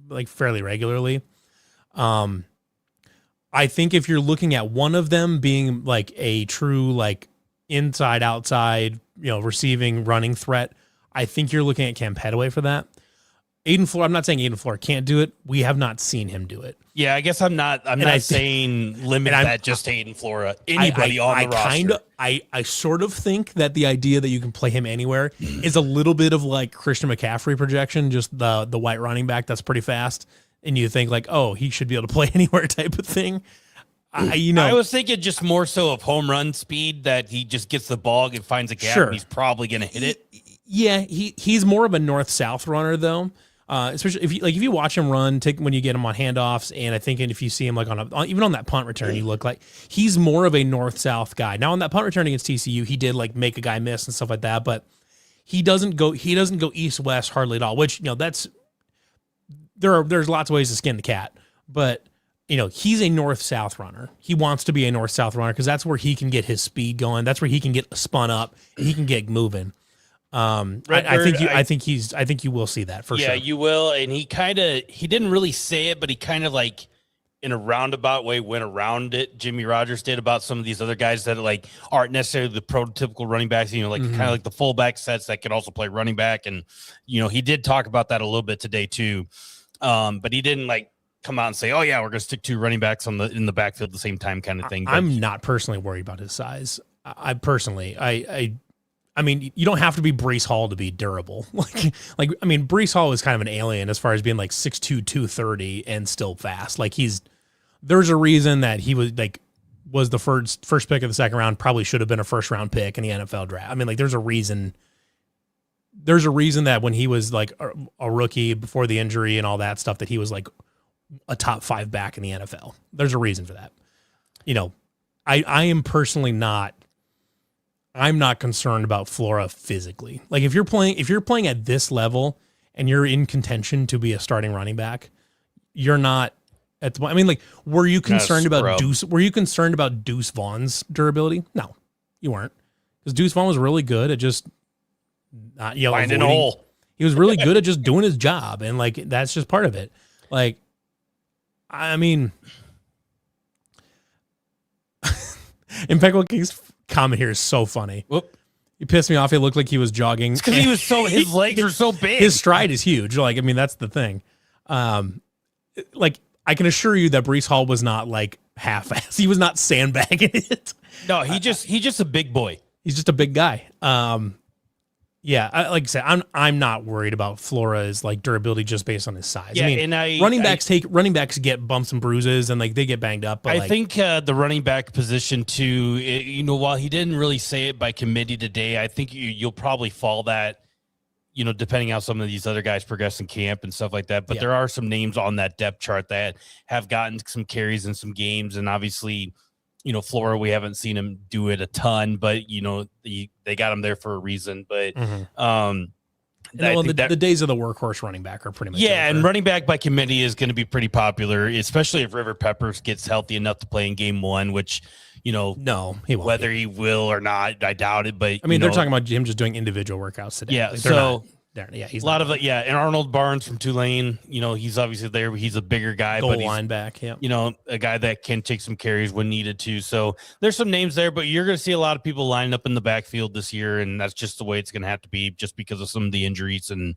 like fairly regularly. I think if you're looking at one of them being like a true like inside outside, receiving running threat, I think you're looking at Cam Petaway for that. Aiden Flora, I'm not saying Aiden Flora can't do it. We have not seen him do it. Yeah, I guess I'm not saying limit that just to Aiden Flora. Anybody on the roster. I sort of think that the idea that you can play him anywhere is a little bit of like Christian McCaffrey projection, just the white running back that's pretty fast. And you think like, oh, he should be able to play anywhere type of thing. I was thinking just more so of home run speed, that he just gets the ball and finds a gap, and he's probably going to hit it. Yeah, he's more of a north-south runner though. Especially if you watch him run, when you get him on handoffs, and I think if you see him like even on that punt return, you look like he's more of a north-south guy. Now on that punt return against TCU, he did like make a guy miss and stuff like that, but he doesn't go east-west hardly at all. Which there's lots of ways to skin the cat, but he's a north-south runner. He wants to be a north-south runner because that's where he can get his speed going. That's where he can get spun up. He can get moving. I think you will see that for sure. Yeah, you will. And he didn't really say it, but he kind of like in a roundabout way went around it. Jimmy Rogers did about some of these other guys that like aren't necessarily the prototypical running backs, kind of like the fullback sets that can also play running back. And, he did talk about that a little bit today too. But he didn't like come out and say, oh yeah, we're going to stick two running backs in the backfield at the same time kind of thing. But I'm not personally worried about his size. I mean, you don't have to be Breece Hall to be durable. Breece Hall is kind of an alien as far as being like 6'2", 230 and still fast. Like there's a reason that he was the first pick of the second round, probably should have been a first round pick in the NFL draft. I mean, like there's a reason that when he was like a rookie before the injury and all that stuff, that he was like a top 5 back in the NFL. There's a reason for that. I am personally I'm not concerned about Flora physically. Like if you're playing at this level and you're in contention to be a starting running back, you're not at the, were you concerned about Deuce Vaughn's durability? No, you weren't. Because Deuce Vaughn was really good at just not finding a hole. He was really good at just doing his job, and like that's just part of it. Like, I mean, Impeccable King's comment here is so funny. Whoop. He pissed me off. He looked like he was jogging. Because he was his legs were so big. His stride is huge. Like, I mean, that's the thing. Like, I can assure you that Breece Hall was not like half-ass. He was not sandbagging it. No, he's just a big boy. He's just a big guy. Yeah, like I said, I'm not worried about Flora's like durability just based on his size. Yeah, I mean, running backs get bumps and bruises and like they get banged up. But I think the running back position too. While he didn't really say it by committee today, I think you'll probably fall that depending how some of these other guys progress in camp and stuff like that. But Yeah. there are some names on that depth chart that have gotten some carries in some games. And obviously, Flora, we haven't seen him do it a ton, but, they got him there for a reason. But, the days of the workhorse running back are pretty much over. And running back by committee is going to be pretty popular, especially if River Peppers gets healthy enough to play in game one, which, no, he won't. Whether he will or not, I doubt it. But I mean, they're talking about him just doing individual workouts today. Yeah, he's a lot of it. Yeah, and Arnold Barnes from Tulane, he's obviously there. But he's a bigger guy, goal but he's line back. Yeah, a guy that can take some carries when needed to. So there's some names there, but you're going to see a lot of people lining up in the backfield this year, and that's just the way it's going to have to be, just because of some of the injuries and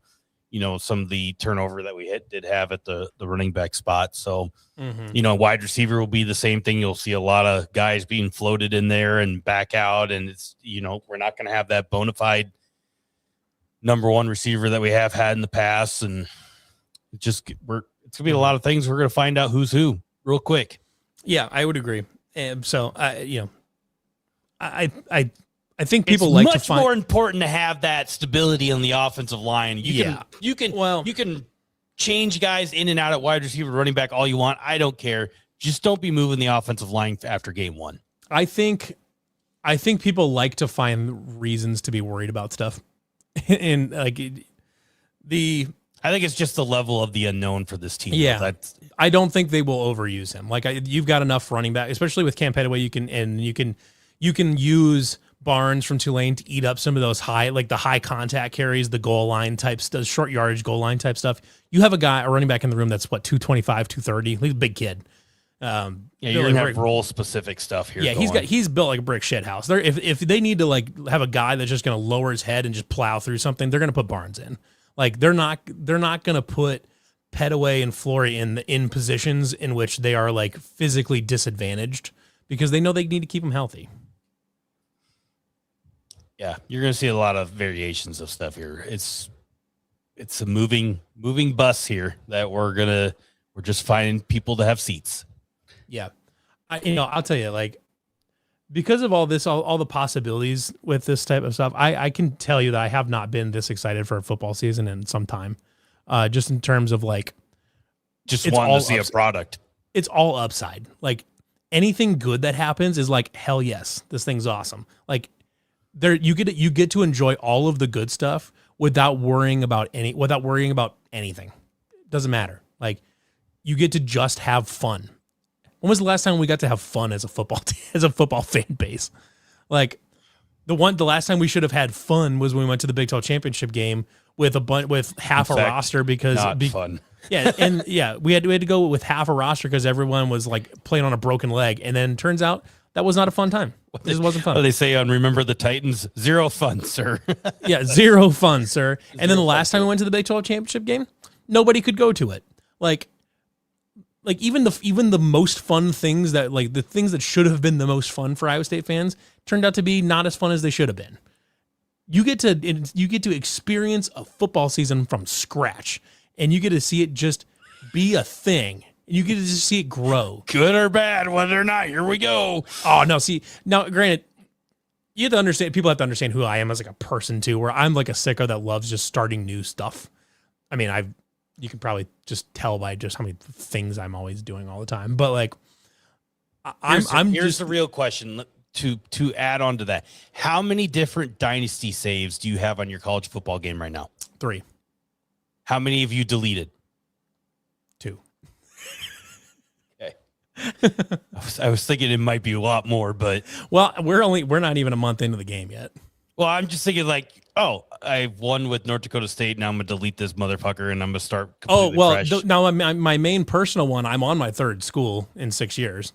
some of the turnover that we did have at the running back spot. So, wide receiver will be the same thing. You'll see a lot of guys being floated in there and back out. And it's, we're not going to have that bona fide number one receiver that we have had in the past. And it's going to be a lot of things. We're going to find out who's who real quick. Yeah, I would agree. And so I think people it's like much to find more important to have that stability on the offensive line. You can change guys in and out at wide receiver, running back all you want. I don't care. Just don't be moving the offensive line after game one. I think people like to find reasons to be worried about stuff. And I think it's just the level of the unknown for this team. Yeah, I don't think they will overuse him. You've got enough running back, especially with Cam Petaway. You can use Barnes from Tulane to eat up some of those the high contact carries, the goal line type stuff, short yardage goal line type stuff. You have a running back in the room that's 225, 230. He's a big kid. You're gonna have role specific stuff here. Yeah, he's built like a brick shit house. If they need to have a guy that's just gonna lower his head and just plow through something, they're gonna put Barnes in. They're not gonna put Petaway and Flory in positions in which they are physically disadvantaged, because they know they need to keep them healthy. Yeah, you're going to see a lot of variations of stuff here. It's a moving bus here that we're just finding people to have seats. Yeah, I'll tell you, because of all this, all the possibilities with this type of stuff, I can tell you that I have not been this excited for a football season in some time. Just in terms of just wanting to see a product. It's all upside. Anything good that happens is hell yes, this thing's awesome. You get to enjoy all of the good stuff without worrying about anything. It doesn't matter. You get to just have fun. When was the last time we got to have fun as a football fan base? The last time we should have had fun was when we went to the Big 12 championship game with half a roster because fun. Yeah, we had to go with half a roster because everyone was playing on a broken leg, and then turns out that was not a fun time. This wasn't fun. What do they say on Remember the Titans? Zero fun, sir. Yeah, zero fun, sir. And then the last time we went to the Big 12 championship game, nobody could go to it. Even the most fun things that the things that should have been the most fun for Iowa State fans turned out to be not as fun as they should have been. You get to experience a football season from scratch, and you get to see it just be a thing. You get to just see it grow. Good or bad, whether or not, here we go. Oh, no. See, now, granted, you have to understand, people have to understand who I am as a person too, where I'm a sicko that loves just starting new stuff. I mean, you can probably just tell by just how many things I'm always doing all the time. But here's the real question to add on to that. How many different dynasty saves do you have on your college football game right now? 3. How many have you deleted? 2. I was thinking it might be a lot more, but we're not even a month into the game yet. Well, I'm just thinking I won with North Dakota State. Now I'm gonna delete this motherfucker and I'm gonna start completely fresh. Now my main personal one, I'm on my 3rd school in 6 years.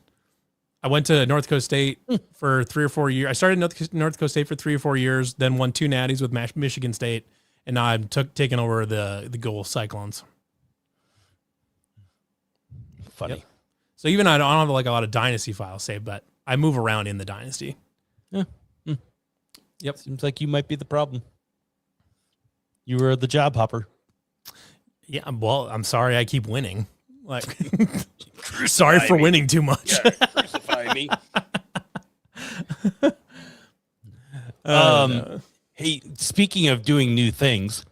I went to North Dakota State for 3 or 4 years. I started North Dakota State for 3 or 4 years, then won 2 natties with Michigan State, and now I'm taking over the Goal Cyclones. Funny. Yep. So even I don't have a lot of dynasty files saved, but I move around in the dynasty. Yeah. Yep. Seems like you might be the problem. You were the job hopper. Yeah. Well, I'm sorry. I keep winning. Sorry for winning too much. Yeah, crucify me. No. Hey, speaking of doing new things,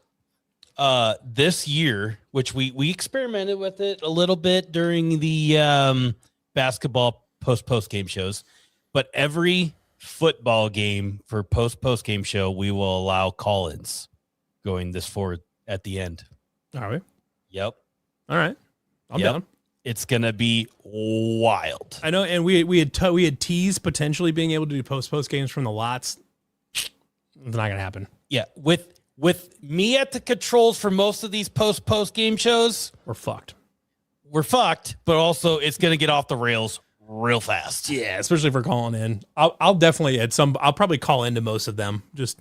this year, which we experimented with it a little bit during the basketball post game shows, but every football game for post game show, we will allow call-ins going this forward at the end. Are we? Yep. All right. I'm down. It's gonna be wild. I know, and we had teased potentially being able to do post games from the lots. It's not gonna happen. Yeah, with me at the controls for most of these post game shows, We're fucked. But also it's gonna get off the rails real fast. Yeah, especially if we're calling in. I'll definitely I'll probably call into most of them just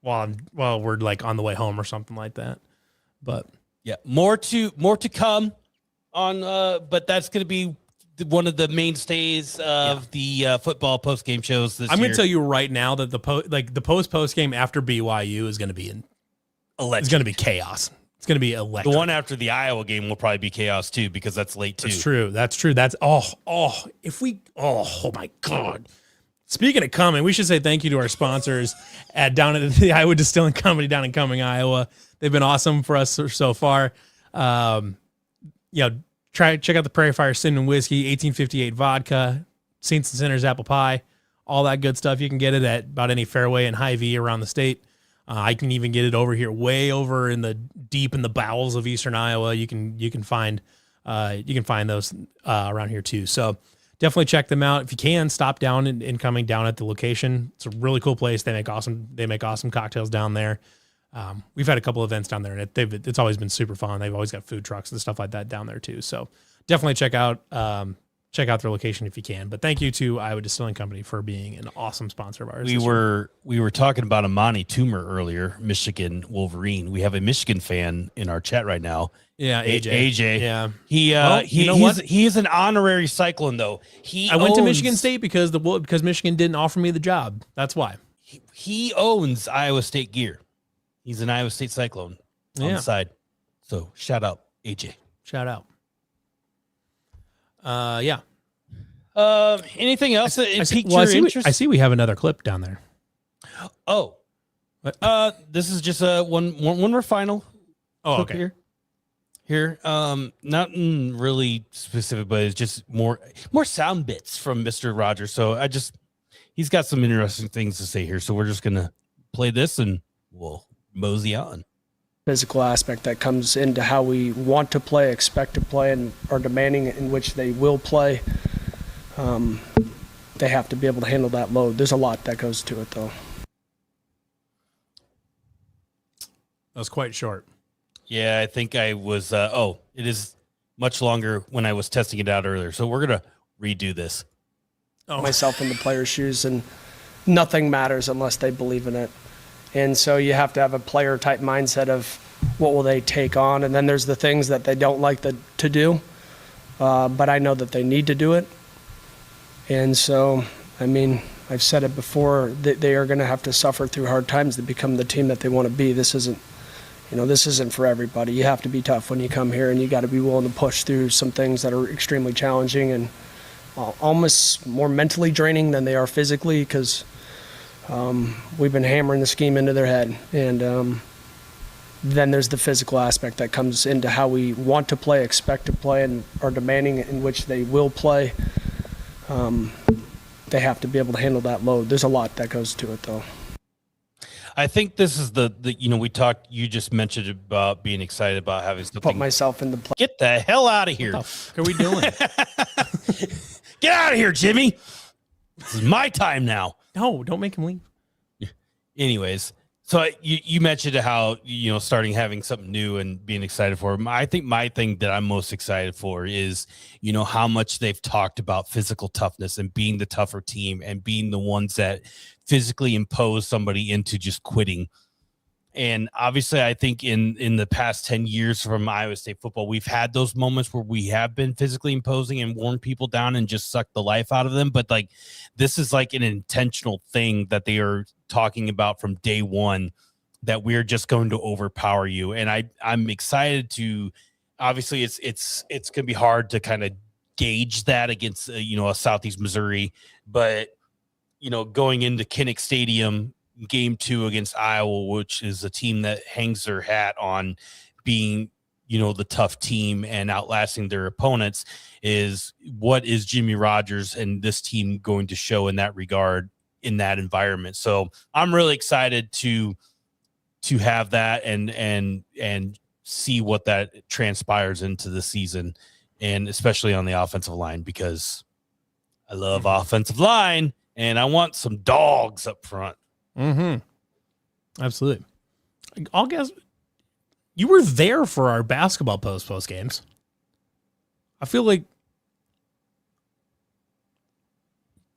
while we're like on the way home or something like that. But yeah, more to come on. But that's going to be one of the mainstays of the football post game shows this year. I'm going to tell you right now that the post game after BYU is going to be it's going to be chaos. It's going to be electric. The one after the Iowa game will probably be chaos too because that's late too. That's true. That's oh my God. Speaking of coming, we should say thank you to our sponsors down at the Iowa Distilling Company down in Cumming, Iowa. They've been awesome for us so far. Check out the Prairie Fire Cinnamon Whiskey, 1858 vodka, Saints and Sinners apple pie, all that good stuff. You can get it at about any Fairway and Hy-Vee around the state. I can even get it over here, way over deep in the bowels of Eastern Iowa. You can find those around here too. So definitely check them out. If you can, stop down and coming down at the location. It's a really cool place. They make awesome cocktails down there. We've had a couple events down there, and it's always been super fun. They've always got food trucks and stuff like that down there too. So definitely check out their location if you can. But thank you to Iowa Distilling Company for being an awesome sponsor of ours. We were talking about Amani Toomer earlier, Michigan Wolverine. We have a Michigan fan in our chat right now. Yeah, AJ. Yeah, he's an honorary Cyclone though. I went to Michigan State because Michigan didn't offer me the job. That's why. He owns Iowa State gear. He's an Iowa State Cyclone on the side. So shout out AJ. Shout out. Anything else that piqued your interest? I see we have another clip down there. Oh, this is just one more final. Oh, okay. Here, nothing really specific, but it's just more sound bits from Mr. Rogers. So he's got some interesting things to say here. So we're just gonna play this and we'll mosey on. Physical aspect that comes into how we want to play, expect to play, and are demanding in which they will play. They have to be able to handle that load. There's a lot that goes to it, though. That was quite short. Yeah, I think I was. It is much longer when I was testing it out earlier. So we're gonna redo this. Myself in the player's shoes, and nothing matters unless they believe in it. And so you have to have a player type mindset of what will they take on, and then there's the things that they don't like to do, but I know that they need to do it. And so, I mean, I've said it before, that they are going to have to suffer through hard times to become the team that they want to be. This isn't for everybody. You have to be tough when you come here, and you got to be willing to push through some things that are extremely challenging and almost more mentally draining than they are physically, because we've been hammering the scheme into their head. And then there's the physical aspect that comes into how we want to play, expect to play, and are demanding in which they will play. They have to be able to handle that load. There's a lot that goes to it, though. I think this is you just mentioned about being excited about having something. Put myself in the play. Get the hell out of here. What the fuck are we doing? Get out of here, Jimmy. This is my time now. No, don't make him leave. Anyways, so you mentioned how, starting having something new and being excited for it. I think my thing that I'm most excited for is, how much they've talked about physical toughness and being the tougher team and being the ones that physically impose somebody into just quitting. And obviously, I think in the past 10 years from Iowa State football, we've had those moments where we have been physically imposing and worn people down and just sucked the life out of them. But this is like an intentional thing that they are talking about from day one, that we're just going to overpower you. And I'm excited to, obviously it's going to be hard to kind of gauge that against, a Southeast Missouri, but, going into Kinnick Stadium, game 2 against Iowa, which is a team that hangs their hat on being, the tough team and outlasting their opponents, is what is Jimmy Rogers and this team going to show in that regard, in that environment. So I'm really excited to have that and see what that transpires into the season, and especially on the offensive line, because I love offensive line and I want some dogs up front. Absolutely. I'll guess you were there for our basketball post games. I feel like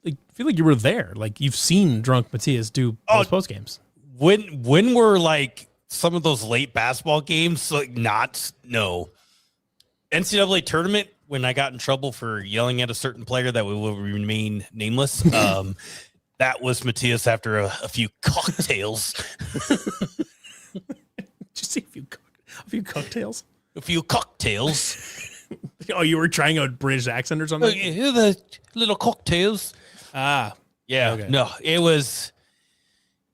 you were there. Like, you've seen drunk Matthias do post games. When were like some of those late basketball games, like no NCAA tournament, when I got in trouble for yelling at a certain player that will remain nameless. That was Matthias after a few cocktails. Did you see a few cocktails? A few cocktails. Oh, you were trying a British accent or something? The little cocktails. Ah, yeah. Okay. No, it was.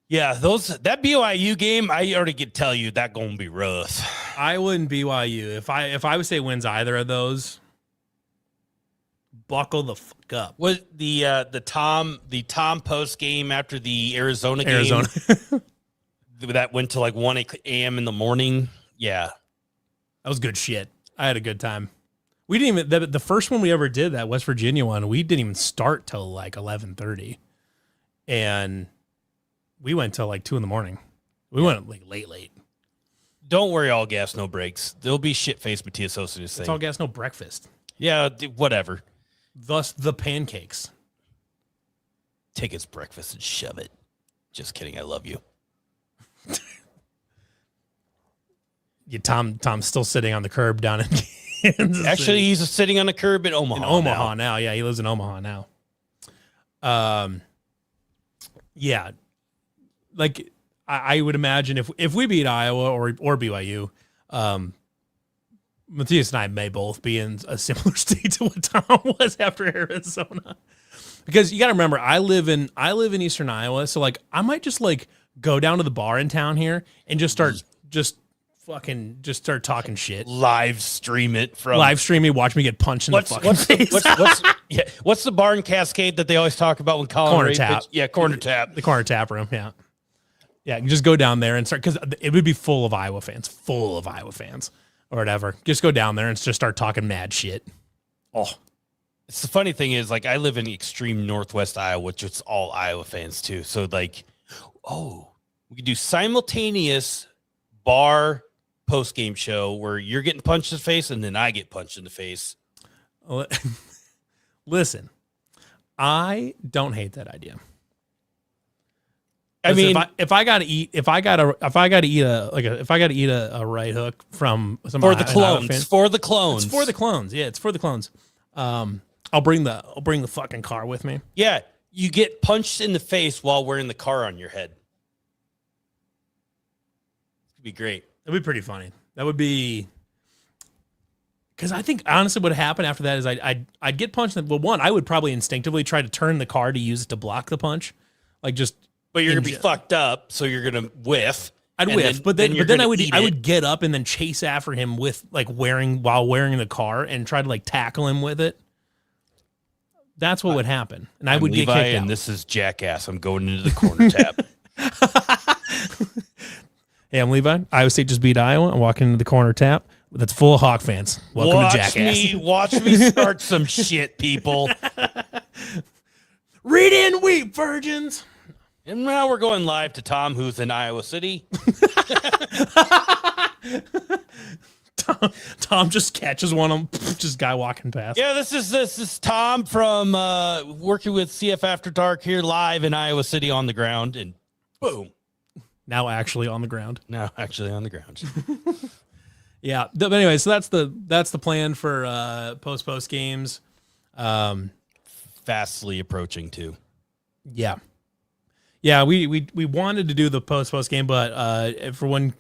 Yeah, that BYU game, I already could tell you that gonna be rough. I wouldn't BYU if I would say wins either of those. Buckle the fuck up. Was the Tom post game after the Arizona game that went to like 1 a.m. in the morning? Yeah, that was good shit. I had a good time. We didn't even the first one we ever did, that West Virginia one, we didn't even start till like 11:30, and we went till like 2 in the morning. We went like late. Don't worry, all gas, no breaks. There'll be shit-faced Matthias Sosa It's all gas, no breakfast. Yeah, whatever. Thus the pancakes. Take his breakfast and shove it. Just kidding. I love you. Tom's still sitting on the curb down in Kansas Actually, City. he's sitting on a curb in Omaha. In Omaha now. Yeah, he lives in Omaha now. Yeah. Like, I would imagine if we beat Iowa or BYU, Matthias and I may both be in a similar state to what Tom was after Arizona. Because you got to remember, I live in Eastern Iowa, so like I might just like go down to the bar in town here and just start talking shit. Live stream it me, watch me get punched in the fucking face. What's the bar in Cascade that they always talk about when Colin Corner Ray tap. pitch? Yeah, corner tap. The corner tap room, yeah. Yeah, you just go down there and start, because it would be full of Iowa fans or whatever. Just go down there and just start talking mad shit. Oh, it's the funny thing is, like, I live in extreme Northwest Iowa, which is all Iowa fans too. So like, we could do simultaneous bar post-game show where you're getting punched in the face and then I get punched in the face. Listen, I don't hate that idea. I mean, if I gotta eat a right hook from some for the clones, Yeah, it's for the clones. I'll bring the fucking car with me. Yeah, you get punched in the face while wearing the car on your head. It'd be great. That'd be pretty funny. That would be, because I think honestly what happened after that is I'd get punched. Well, one, I would probably instinctively try to turn the car to use it to block the punch, like just. But you're gonna be fucked up, so you're gonna whiff. I'd whiff, but then I would get up and then chase after him with while wearing the car and try to like tackle him with it. That's what would happen, and I would get kicked out. And this is Jackass. I'm going into the corner tap. Hey, I'm Levi. Iowa State just beat Iowa. I'm walking into the corner tap that's full of Hawk fans. Welcome to Jackass. Watch me start some shit, people. Read in, weep, virgins. And now we're going live to Tom, who's in Iowa City. Tom just catches one of them, just guy walking past. Yeah, this is Tom from working with CF After Dark here live in Iowa City on the ground, and boom. Now actually on the ground. Yeah. But anyway, so that's the plan for post games. Fastly approaching too. Yeah. Yeah, we wanted to do the post game, but if you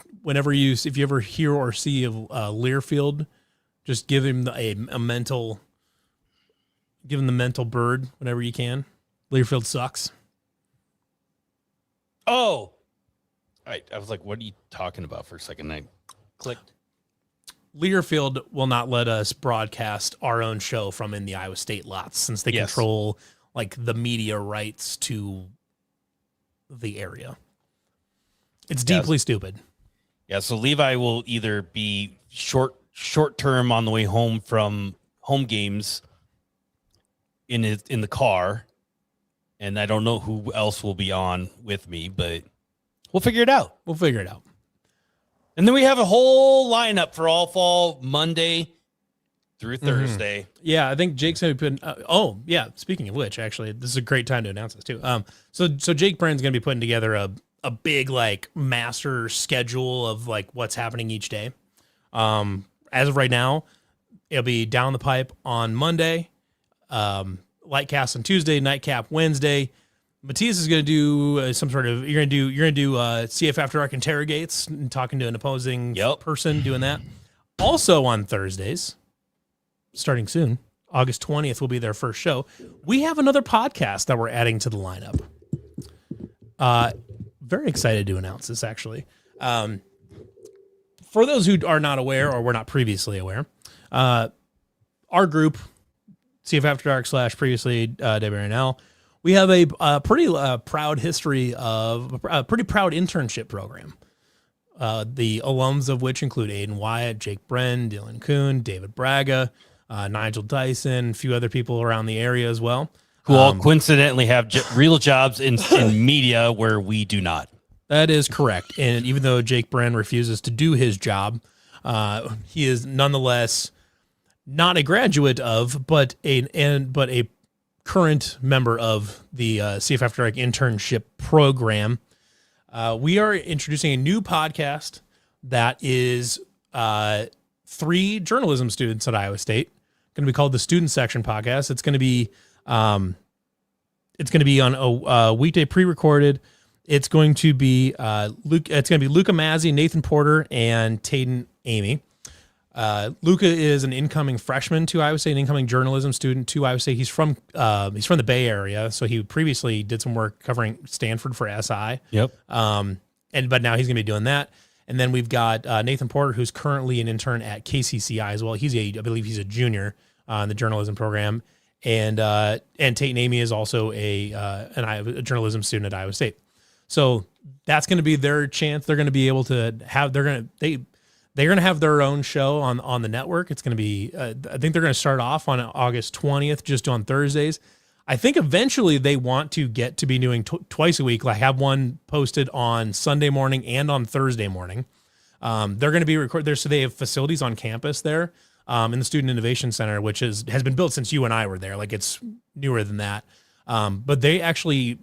ever hear or see of Learfield, just give him the mental bird whenever you can. Learfield sucks. Oh, I was like, what are you talking about for a second? I clicked. Learfield will not let us broadcast our own show from in the Iowa State lots since they control like the media rights to the area. It's deeply stupid. Yeah, so Levi will either be short term on the way home from home games in the car, and I don't know who else will be on with me, but we'll figure it out. And then we have a whole lineup for all fall Monday through Thursday. Yeah, I think Jake's going to be putting. Speaking of which, actually, this is a great time to announce this too. So Jake Brenn's going to be putting together a big like master schedule of like what's happening each day. As of right now, it'll be Down the Pipe on Monday, Lightcast on Tuesday, Nightcap Wednesday. Matthias is going to do some sort of. You're going to do CF After Dark interrogates and talking to an opposing person doing that. Also on Thursdays, starting soon, August 20th will be their first show. We have another podcast that we're adding to the lineup. Very excited to announce this, actually. For those who are not aware or were not previously aware, our group, CF After Dark / previously WRNL, we have a pretty proud history of a pretty proud internship program. The alums of which include Aiden Wyatt, Jake Brenn, Dylan Kuhn, David Braga, Nigel Dyson, a few other people around the area as well. Who all coincidentally have real jobs in media where we do not. That is correct. And even though Jake Brenn refuses to do his job, he is nonetheless not a graduate of, but a current member of the CF After Dark internship program. We are introducing a new podcast that is 3 journalism students at Iowa State. Going to be called the Student Section Podcast. It's going to be on a weekday pre-recorded. It's going to be It's going to be Luca Mazzi, Nathan Porter, and Tayden Amy. Luca is an incoming freshman to Iowa State, an incoming journalism student to Iowa State. He's from the Bay Area, so he previously did some work covering Stanford for SI. Yep. But now he's going to be doing that. And then we've got Nathan Porter, who's currently an intern at KCCI as well. I believe he's a junior in the journalism program. And Tate and Amy is also a journalism student at Iowa State. So that's going to be their chance. They're going to be able to have. They're going to have their own show on the network. It's going to be. I think they're going to start off on August 20th, just on Thursdays. I think eventually they want to get to be doing twice a week. Like have one posted on Sunday morning and on Thursday morning. They're going to be recorded there, so they have facilities on campus there in the Student Innovation Center, which has been built since you and I were there. Like it's newer than that, but they actually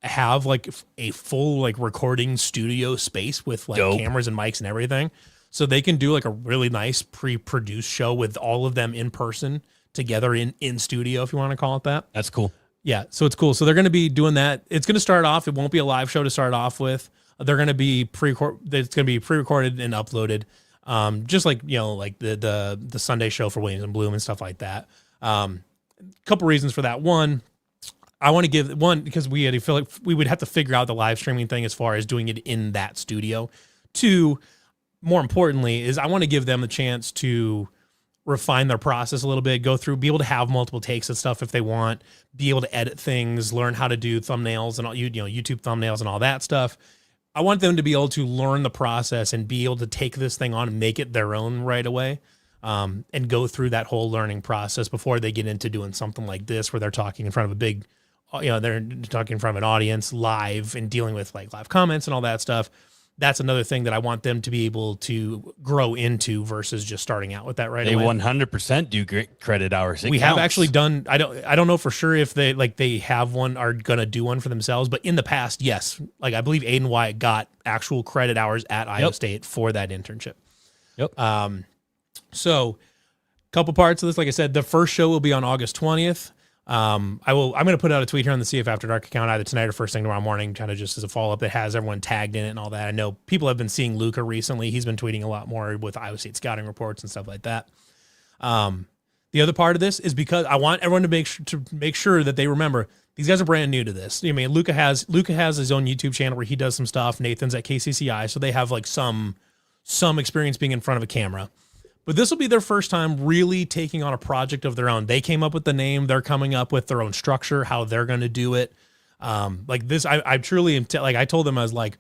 have like a full like recording studio space with like cameras and mics and everything, so they can do like a really nice pre-produced show with all of them in person together in studio, if you want to call it that. That's cool. Yeah, so it's cool. So they're going to be doing that. It's going to start off. It won't be a live show to start off with. They're going to be it's going to be pre-recorded and uploaded, just like like the Sunday show for Williams and Bloom and stuff like that. Couple reasons for that. One, I want to give because we feel like we would have to figure out the live streaming thing as far as doing it in that studio. Two, more importantly, is I want to give them the chance to refine their process a little bit, be able to have multiple takes and stuff if they want, be able to edit things, learn how to do thumbnails and all, YouTube thumbnails and all that stuff. I want them to be able to learn the process and be able to take this thing on and make it their own right away, and go through that whole learning process before they get into doing something like this, where they're talking in front of a big, they're talking in front of an audience live and dealing with like live comments and all that stuff. That's another thing that I want them to be able to grow into versus just starting out with that right away. They 100% do great credit hours. We have actually done. I don't know for sure if they have one, are gonna do one for themselves, but in the past, yes. Like I believe Aiden Wyatt got actual credit hours at Iowa State for that internship. Yep. So, couple parts of this. Like I said, the first show will be on August 20th. I'm going to put out a tweet here on the CF After Dark account either tonight or first thing tomorrow morning, kind of just as a follow-up that has everyone tagged in it and all that. I know people have been seeing Luca recently. He's been tweeting a lot more with Iowa State scouting reports and stuff like that. The other part of this is because I want everyone to make sure that they remember these guys are brand new to this. I mean, Luca has his own YouTube channel where he does some stuff. Nathan's at KCCI, so they have like some experience being in front of a camera. But this will be their first time really taking on a project of their own. They came up with the name. They're coming up with their own structure, how they're going to do it. Like this, I truly am. Like I told them, I was like,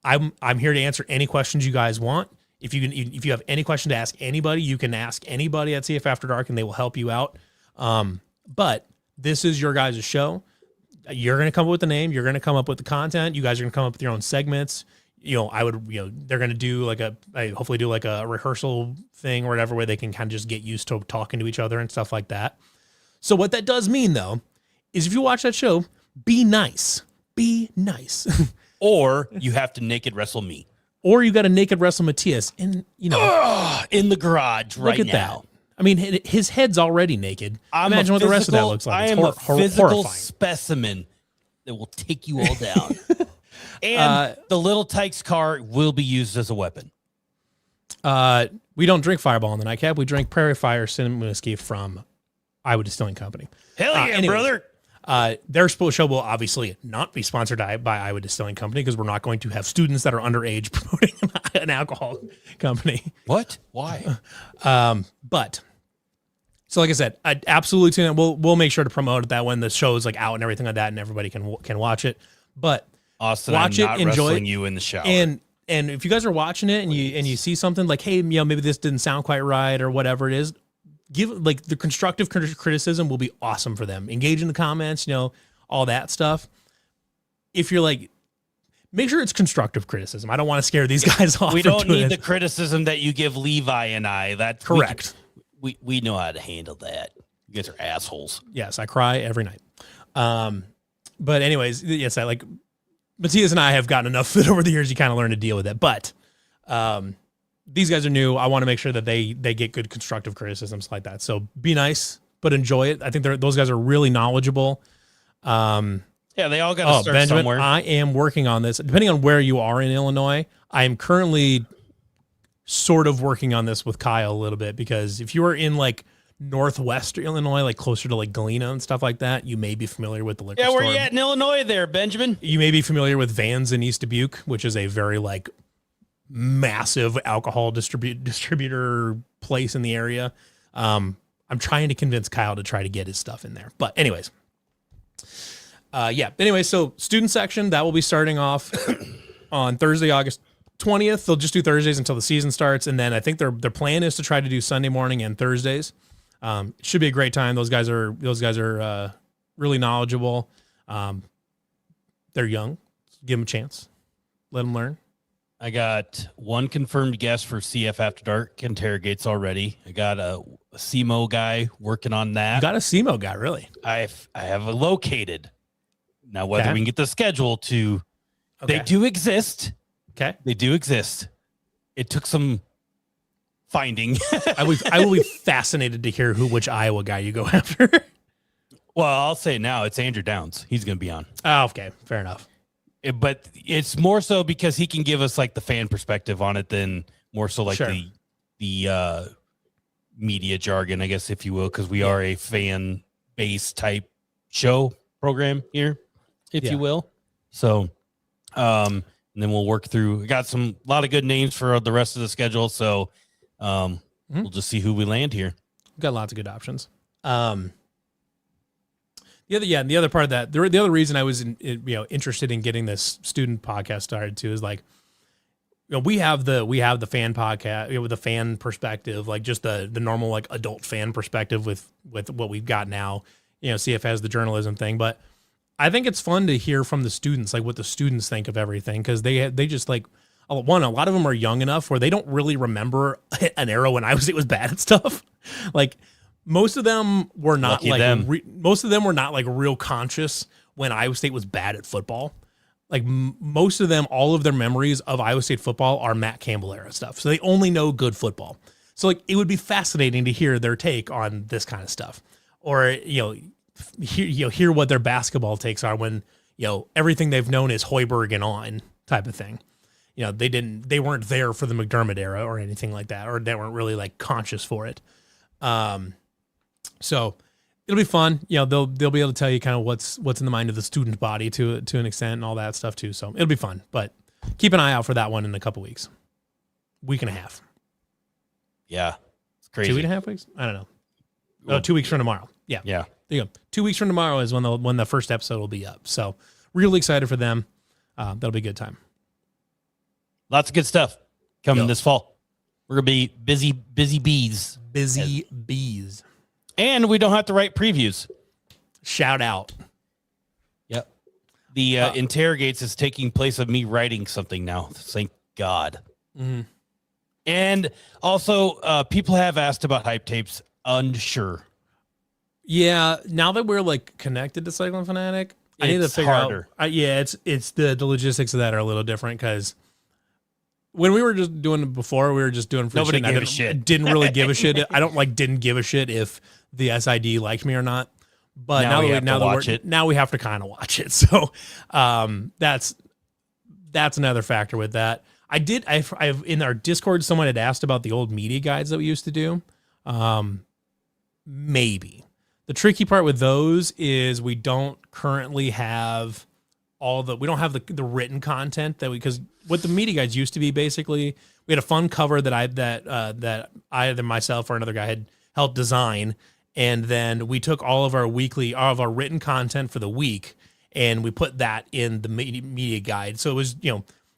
I'm here to answer any questions you guys want. If you have any question to ask anybody, you can ask anybody at CF After Dark, and they will help you out. But this is your guys' show. You're going to come up with the name. You're going to come up with the content. You guys are going to come up with your own segments. They're going to do hopefully do like a rehearsal thing or whatever, where they can kind of just get used to talking to each other and stuff like that. So what that does mean, though, is if you watch that show, be nice. Be nice. Or you have to naked wrestle me. Or you got to naked wrestle Matthias in the garage right look at now. That. I mean, his head's already naked. Imagine what the rest of that looks like. I am a physical specimen that will take you all down. And the little Tykes car will be used as a weapon. We don't drink Fireball in the nightcap. We drink Prairie Fire Cinnamon Whiskey from Iowa Distilling Company. Hell yeah, brother. Their show will obviously not be sponsored by Iowa Distilling Company, because we're not going to have students that are underage promoting an alcohol company. What? Why? But so like I said, I absolutely tune in. We'll make sure to promote it that when the show is like out and everything like that, and everybody can watch it. But Austin, watch I'm not it, enjoy wrestling it, you in the shower. And if you guys are watching it and you see something like, hey, maybe this didn't sound quite right or whatever it is, give like the constructive criticism will be awesome for them. Engage in the comments, all that stuff. If you're like, make sure it's constructive criticism. I don't want to scare these guys off. We don't need the criticism that you give Levi and I. That's correct. We know how to handle that. You guys are assholes. Yes, I cry every night. But anyways, yes, I like Matthias and I have gotten enough fit over the years. You kind of learn to deal with it. But these guys are new. I want to make sure that they get good constructive criticisms like that. So be nice, but enjoy it. I think those guys are really knowledgeable. Yeah, they all got to start Benjamin, somewhere. I am working on this. Depending on where you are in Illinois, I am currently sort of working on this with Kyle a little bit, because if you are in like northwest Illinois, like closer to like Galena and stuff like that, you may be familiar with the liquor store. Yeah, where you at in Illinois there, Benjamin? You may be familiar with Vans in East Dubuque, which is a very like massive alcohol distributor place in the area. I'm trying to convince Kyle to try to get his stuff in there. But anyways, so student section, that will be starting off on Thursday, August 20th. They'll just do Thursdays until the season starts. And then I think their plan is to try to do Sunday morning and Thursdays. It should be a great time. Those guys are really knowledgeable. They're young. Give them a chance. Let them learn. I got one confirmed guest for CF After Dark interrogates already. I got a SEMO guy working on that. You got a SEMO guy, really? I have a located. Now, whether we can get the schedule to, they do exist. Okay. They do exist. It took some finding. I will be fascinated to hear which Iowa guy you go after. Well, I'll say now it's Andrew Downs. He's going to be on. Oh, okay. Fair enough. But it's more so because he can give us like the fan perspective on it than more so like the media jargon, I guess, if you will, because we are a fan based type show program here, if you will. So, and then we'll work through. We got a lot of good names for the rest of the schedule. So, we'll just see who we land here. We've got lots of good options. The other part of that, the other reason I was interested in getting this student podcast started too is like, we have the fan podcast with the fan perspective, like just the normal like adult fan perspective with what we've got now. CF has the journalism thing, but I think it's fun to hear from the students, like what the students think of everything, because they just like a lot of them are young enough where they don't really remember an era when Iowa State was bad at stuff, like. Most of them were not most of them were not like real conscious when Iowa State was bad at football. Like most of them, all of their memories of Iowa State football are Matt Campbell era stuff. So they only know good football. So like it would be fascinating to hear their take on this kind of stuff, or hear what their basketball takes are when everything they've known is Hoiberg and on type of thing. They weren't there for the McDermott era or anything like that, or they weren't really like conscious for it. So it'll be fun. They'll be able to tell you kind of what's in the mind of the student body to an extent and all that stuff too. So it'll be fun. But keep an eye out for that one in a couple weeks, week and a half. Yeah, it's crazy. 2.5 weeks? I don't know. Oh, 2 weeks from tomorrow. Yeah. Yeah. There you go. 2 weeks from tomorrow is when the first episode will be up. So really excited for them. That'll be a good time. Lots of good stuff coming this fall. We're going to be busy bees. Busy bees. And we don't have to write previews. Shout out. Yep. The interrogates is taking place of me writing something now. Thank God. Mm-hmm. And also, people have asked about hype tapes. Unsure. Yeah, now that we're like connected to Cycling Fanatic, I need to figure harder. out. It's the logistics of that are a little different because when we were just doing it before, we were just doing free Nobody shit. gave a shit. Didn't really give a shit. I didn't give a shit if the SID liked me or not. But now we have to kind of watch it. So that's another factor with that. I've in our Discord, someone had asked about the old media guides that we used to do. Maybe. The tricky part with those is we don't currently have we don't have the written content because what the media guides used to be, basically, we had a fun cover that I either myself or another guy had helped design. And then we took all of our written content for the week and we put that in the media guide. So it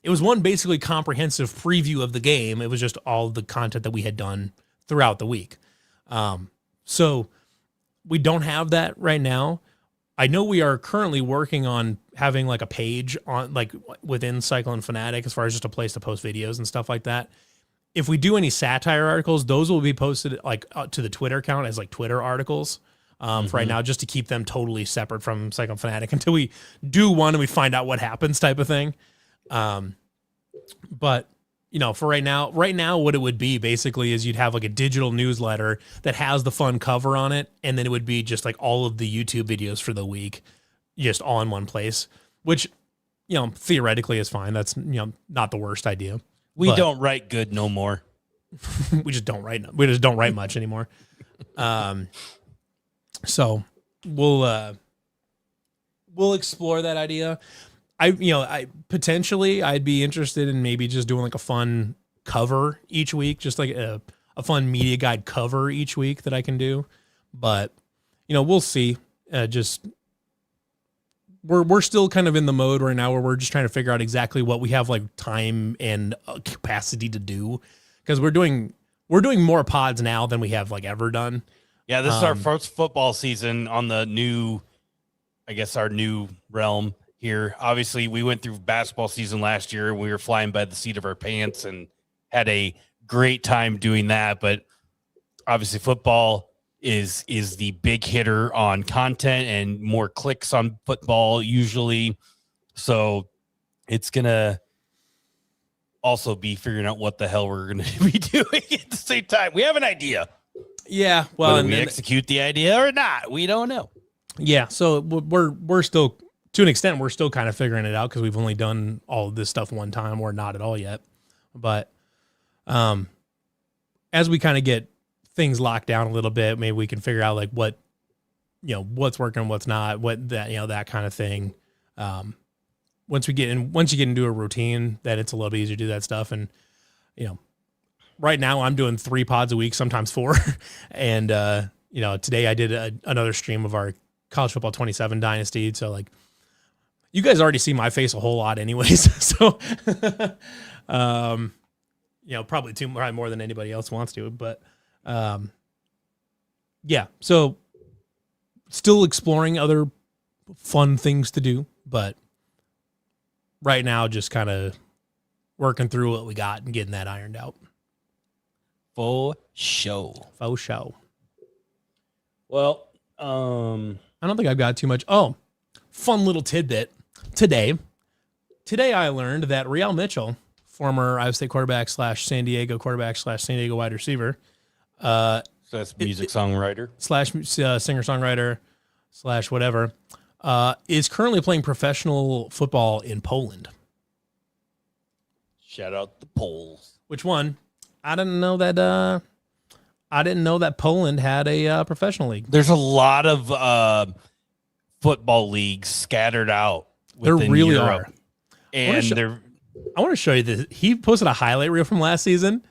was one basically comprehensive preview of the game. It was just all the content that we had done throughout the week. So we don't have that right now. I know we are currently working on having like a page on like within Cycling Fanatic as far as just a place to post videos and stuff like that. If we do any satire articles, those will be posted like to the Twitter account as like Twitter articles for right now, just to keep them totally separate from Cycling Fanatic until we do one and we find out what happens type of thing. But for right now, what it would be basically is you'd have like a digital newsletter that has the fun cover on it. And then it would be just like all of the YouTube videos for the week, just all in one place, which, theoretically is fine. That's, not the worst idea. We don't write good no more. We just don't write much anymore. So we'll explore that idea. I'd be interested in maybe just doing like a fun cover each week, just like a fun media guide cover each week that I can do. But, we'll see. We're still kind of in the mode right now where we're just trying to figure out exactly what we have like time and capacity to do. Cause we're doing more pods now than we have like ever done. Yeah. This is our first football season on the new, our new realm here. Obviously, we went through basketball season last year. We were flying by the seat of our pants and had a great time doing that. But obviously, football is the big hitter on content and more clicks on football usually. So it's gonna also be figuring out what the hell we're gonna be doing at the same time. We have an idea. Yeah, well, whether we execute the idea or not, we don't know. Yeah, so we're still. To an extent, we're still kind of figuring it out because we've only done all of this stuff one time or not at all yet. But as we kind of get things locked down a little bit, maybe we can figure out like what, what's working, what's not, what that, that kind of thing. Once you get into a routine, that it's a little bit easier to do that stuff. And, right now I'm doing 3 pods a week, sometimes 4. And, today I did another stream of our College Football 27 Dynasty. So like, you guys already see my face a whole lot anyways. So, probably more than anybody else wants to, but, yeah, so still exploring other fun things to do, but right now just kind of working through what we got and getting that ironed out. For show. Well, I don't think I've got too much. Oh, fun little tidbit. Today I learned that Real Mitchell, former Iowa State quarterback / San Diego quarterback / San Diego wide receiver, so that's songwriter / singer-songwriter / whatever, is currently playing professional football in Poland. Shout out the Poles. Which one? I didn't know that. I didn't know that Poland had a professional league. There's a lot of football leagues scattered out There within really Europe. are. And I want to show you this. He posted a highlight reel from last season.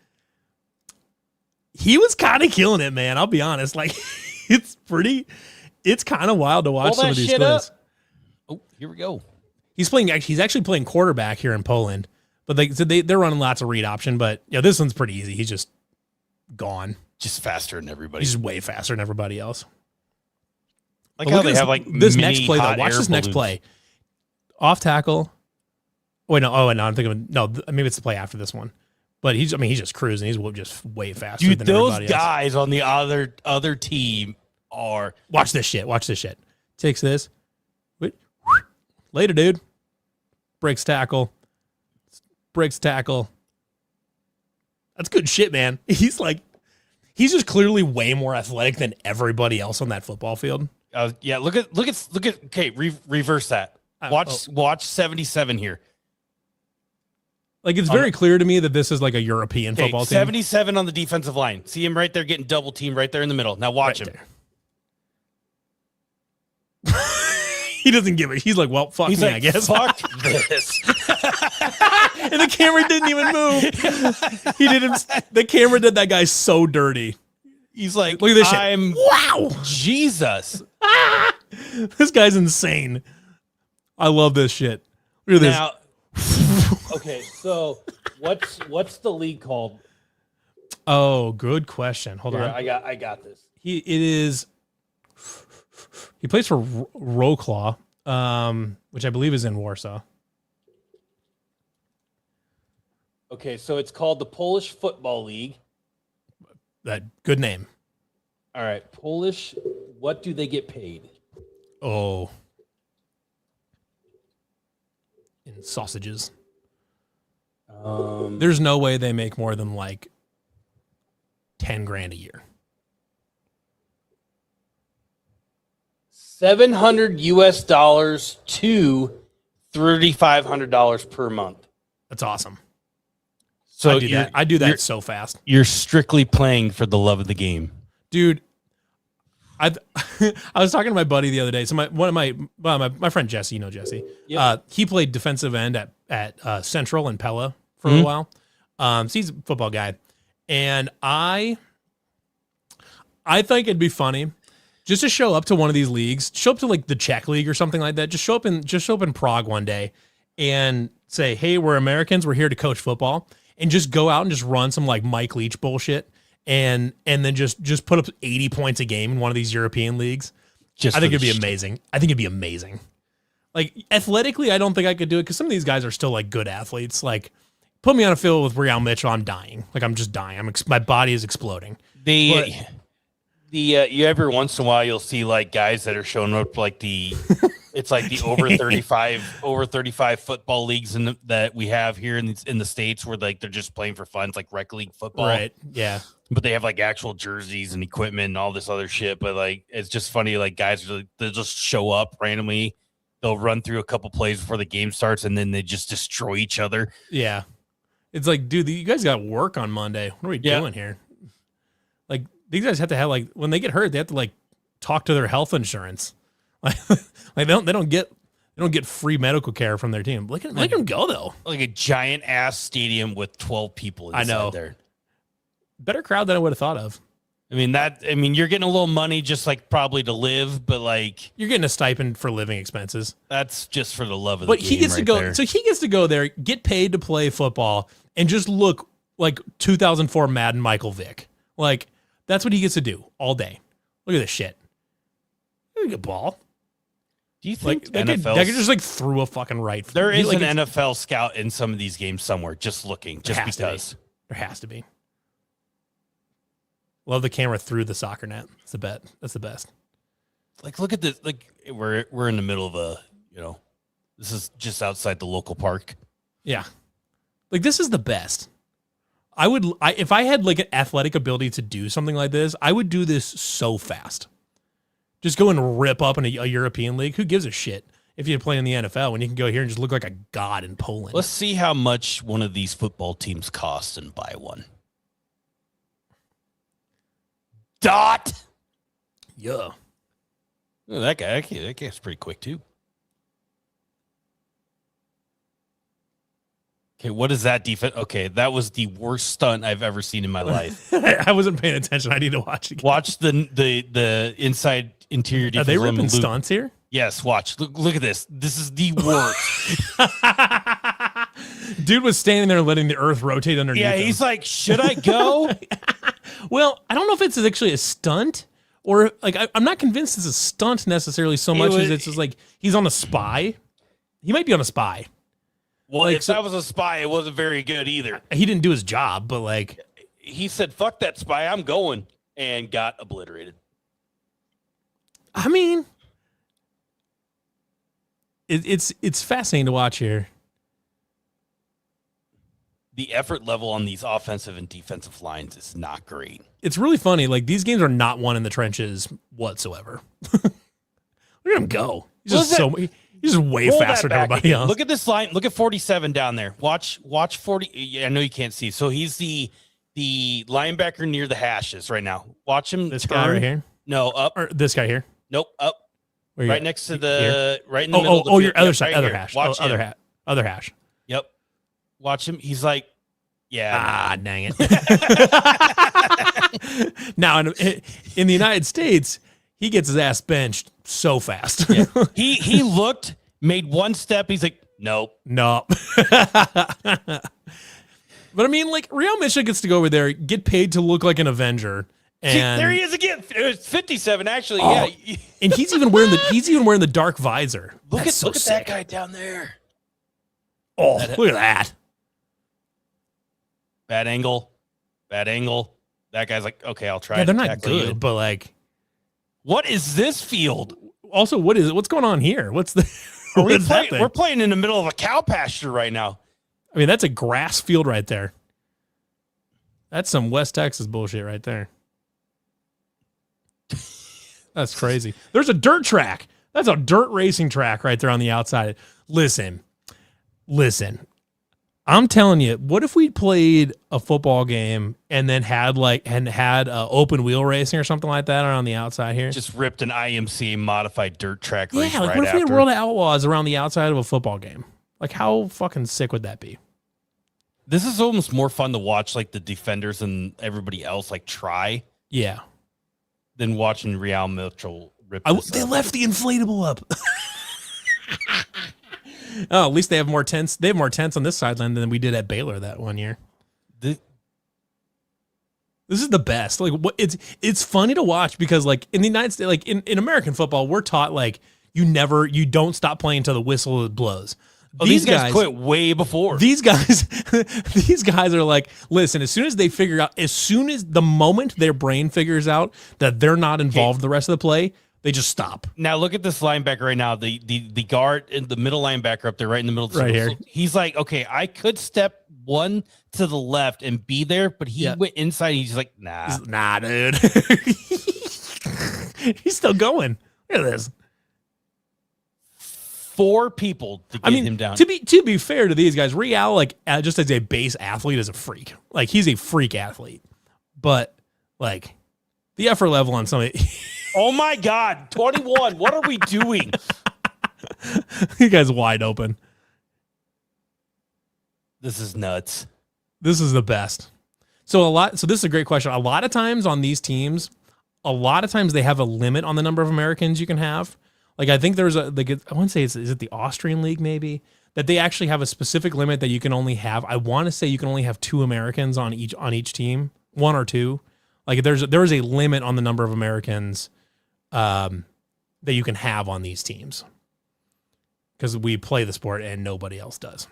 He was kind of killing it, man. I'll be honest. Like, it's kind of wild to watch some of these plays. Oh, here we go. He's actually playing quarterback here in Poland, but they're running lots of read option. But yeah, this one's pretty easy. He's just gone. Just faster than everybody. He's just way faster than everybody else. Like how they have like this next play though. Watch this next play. Off tackle. Wait, no. Oh, no. I'm thinking maybe it's the play after this one. But he's just cruising. He's just way faster than everybody else. Those guys on the other team are. Watch this shit. Takes this. Wait. Later, dude. Breaks tackle. That's good shit, man. He's just clearly way more athletic than everybody else on that football field. Yeah, look at. Okay, reverse that. Watch 77 here. Like, it's very clear to me that this is like a European football team. 77 on the defensive line. See him right there getting double teamed right there in the middle. Now watch him. He doesn't give it. He's like, well, fuck me, I guess. Fuck this. And the camera didn't even move. The camera did that guy so dirty. He's like, look at this shit. Wow. Jesus. This guy's insane. I love this shit. Look at this. Now, okay, so what's the league called? Oh, good question. Hold on. I got this. He plays for Wrocław, which I believe is in Warsaw. Okay, so it's called the Polish Football League. That good name. All right, Polish. What do they get paid? Oh, in sausages. There's no way they make more than like 10 grand a year. $700 to $3,500 per month. That's awesome. So I do that so fast. You're strictly playing for the love of the game, dude. I was talking to my buddy the other day. So my friend Jesse, you know Jesse. Yep. He played defensive end at Central and Pella for a while. So he's a football guy, and I think it'd be funny just to show up to one of these leagues, show up to like the Czech league or something like that. Just show up in Prague one day and say, "Hey, we're Americans. We're here to coach football," and just go out and just run some like Mike Leach bullshit. And then just put up 80 points a game in one of these European leagues. I think it'd be amazing. Like, athletically, I don't think I could do it because some of these guys are still like good athletes. Like, put me on a field with Real Mitchell, I'm dying. Like, I'm just dying. My body is exploding. You every once in a while you'll see like guys that are showing up like it's like the over 35 football leagues that we have here in the States where like they're just playing for fun. It's like rec league football. Right. Yeah. But they have like actual jerseys and equipment and all this other shit. But like, it's just funny. Like guys, they'll just show up randomly. They'll run through a couple plays before the game starts and then they just destroy each other. Yeah. It's like, dude, you guys got work on Monday. What are we doing here? Like, these guys have to have like, when they get hurt, they have to like talk to their health insurance. Like they don't get free medical care from their team. Let them go though. Like a giant ass stadium with 12 people inside there. Better crowd than I would have thought of. I mean, you're getting a little money just like probably to live, but like you're getting a stipend for living expenses. That's just for the love of the game. But he gets to go. So he gets to go there, get paid to play football, and just look like 2004 Madden Michael Vick. Like that's what he gets to do all day. Look at this shit. Look at ball. Do you think like that could just like threw a fucking right? There is an NFL scout in some of these games somewhere, just looking, just because there has to be. Love the camera through the soccer net. That's the bet. That's the best. Like, look at this. Like, we're in the middle of this is just outside the local park. Yeah, like this is the best. If I had like an athletic ability to do something like this, I would do this so fast. Just go and rip up in a European league. Who gives a shit if you play in the NFL when you can go here and just look like a god in Poland? Let's see how much one of these football teams costs and buy one. Dot. Yeah. Oh, that guy's pretty quick too. Okay, what is that defense? Okay, that was the worst stunt I've ever seen in my life. I wasn't paying attention. I need to watch it again. Watch the inside interior defense. Are they ripping stunts here? Yes, watch. Look at this. This is the worst. Dude was standing there letting the earth rotate underneath him. He's like, should I go? Well, I don't know if it's actually a stunt or like I'm not convinced it's a stunt necessarily so much as it's just like he's on a spy. He might be on a spy. Well, like, if that was a spy, it wasn't very good either. He didn't do his job, but like he said, "Fuck that spy, I'm going," and got obliterated. I mean, it's fascinating to watch here. The effort level on these offensive and defensive lines is not great. It's really funny. Like these games are not won in the trenches whatsoever. Look at him go. He's just way faster than everybody else. Look at this line. Look at 47 down there. Watch 40. I know you can't see. So he's the linebacker near the hashes right now. Watch him. This guy right here. No, up. Or this guy here. Nope, up. Right next to the here? right in the middle. Oh, your other side, right other here. hash. Watch him. Other hash. Yep. Watch him. He's like, yeah. Dang it. Now in the United States, he gets his ass benched so fast. Yeah. He looked, made one step. He's like, nope. But I mean, like Real Mitchell gets to go over there, get paid to look like an Avenger. And see, there he is again. It was 57 actually. Yeah. And he's even wearing the dark visor. Look at that guy down there. Oh, look at that. Bad angle. That guy's like, okay, I'll try. Yeah, they're not good, but like, what is this field? Also, what's going on here? What's the? We're playing in the middle of a cow pasture right now. I mean, that's a grass field right there. That's some West Texas bullshit right there. That's crazy. There's a dirt track. That's a dirt racing track right there on the outside. Listen. I'm telling you, what if we played a football game and then had open wheel racing or something like that on the outside here? Just ripped an IMC modified dirt track race. Yeah, like what if we had World of Outlaws around the outside of a football game? Like how fucking sick would that be? This is almost more fun to watch, like the defenders and everybody else like try. Yeah. Than watching Real Mitchell rip. They left the inflatable up. Oh, at least they have more tents. They have more tents on this sideline than we did at Baylor that one year. This is the best. Like it's funny to watch because like in the United States, like in American football, we're taught like you don't stop playing until the whistle blows. Oh, these guys quit way before. These guys are like, listen, as soon as the moment their brain figures out that they're not involved the rest of the play, they just stop. Now look at this linebacker right now. The guard and the middle linebacker up there, right in the middle. Right here. He's like, okay, I could step one to the left and be there, but he went inside. And he's like, nah, dude. He's still going. Look at this. 4 people to get him down. To be fair to these guys, Real, like just as a base athlete, is a freak. Like he's a freak athlete, but like the effort level on some of it. Oh my God, 21! What are we doing? You guys wide open. This is nuts. This is the best. So this is a great question. A lot of times on these teams, they have a limit on the number of Americans you can have. Like I think there's I want to say is it the Austrian league maybe that they actually have a specific limit that you can only have. I want to say you can only have 2 Americans on each team, 1 or 2. Like there is a limit on the number of Americans that you can have on these teams because we play the sport and nobody else does.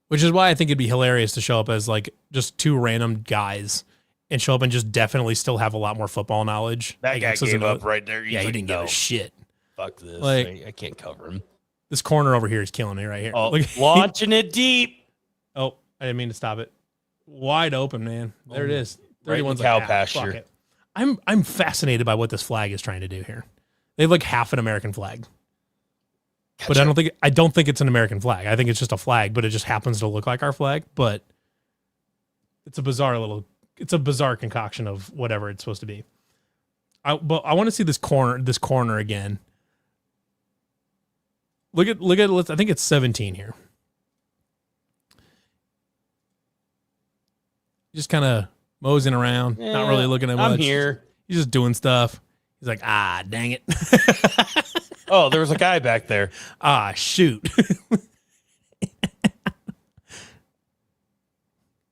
Which is why I think it'd be hilarious to show up as like just 2 random guys and show up and just definitely still have a lot more football knowledge. That guy gave up right there. He didn't give a shit. Fuck this. Like, I can't cover him. This corner over here is killing me right here. Oh, launching it deep. Oh, I didn't mean to stop it. Wide open, man. There it is. Right in the cow pasture. I'm fascinated by what this flag is trying to do here. They have like half an American flag. Gotcha. But I don't think it's an American flag. I think it's just a flag, but it just happens to look like our flag. But it's a bizarre little it's a bizarre concoction of whatever it's supposed to be. But I want to see this corner again. Look at I think it's 17 here. Just kind of moseying around, not really looking at much. I'm here. He's just doing stuff. He's like, dang it. Oh, there was a guy back there. Shoot.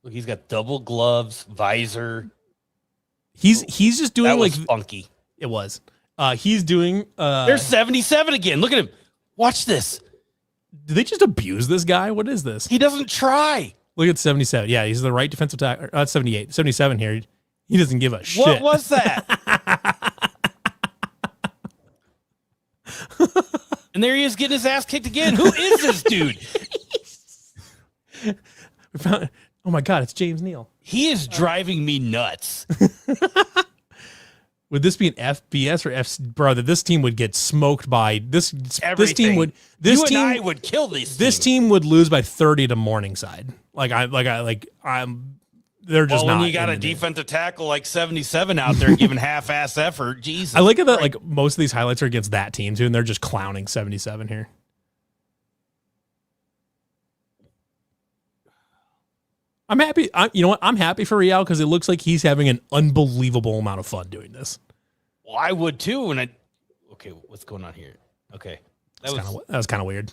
Look, he's got double gloves, visor. He's just doing that was like funky. It was. He's doing. There's 77 again. Look at him. Watch this. Did they just abuse this guy? What is this? He doesn't try. Look at 77. Yeah, he's the right defensive tackle. 78. 77 here. He doesn't give a shit. What was that? And there he is getting his ass kicked again. Who is this dude? We found. Oh my God, it's James Neal. He is driving me nuts. Would this be an FBS or F? Brother, this team would get smoked by this. Everything. This team would. This you team and I would kill this. This team would lose by 30 to Morningside. They're just not. When you got a defensive tackle like 77 out there giving half-ass effort, Jesus. I like it that like most of these highlights are against that team too, and they're just clowning 77 here. I'm happy. You know what? I'm happy for Real because it looks like he's having an unbelievable amount of fun doing this. Well, I would too. Okay, what's going on here? Okay, that was kind of weird.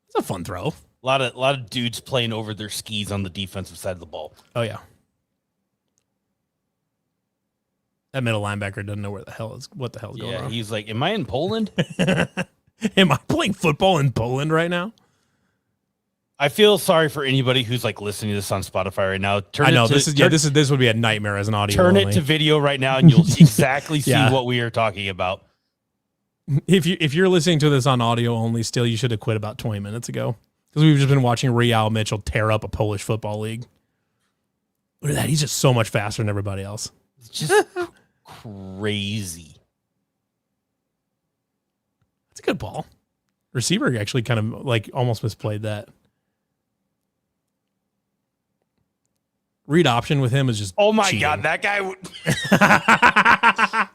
It's a fun throw. A lot of dudes playing over their skis on the defensive side of the ball. Oh yeah. That middle linebacker doesn't know what the hell is going on. Yeah, he's like, "Am I in Poland? Am I playing football in Poland right now?" I feel sorry for anybody who's like listening to this on Spotify right now. This would be a nightmare as an audio. Turn only. it to video right now, and you'll exactly see what we are talking about. If you're listening to this on audio only, still you should have quit about 20 minutes ago because we've just been watching Real Mitchell tear up a Polish football league. Look at that! He's just so much faster than everybody else. It's just crazy. That's a good ball. Receiver actually kind of like almost misplayed that. Read option with him is just cheating. God, that guy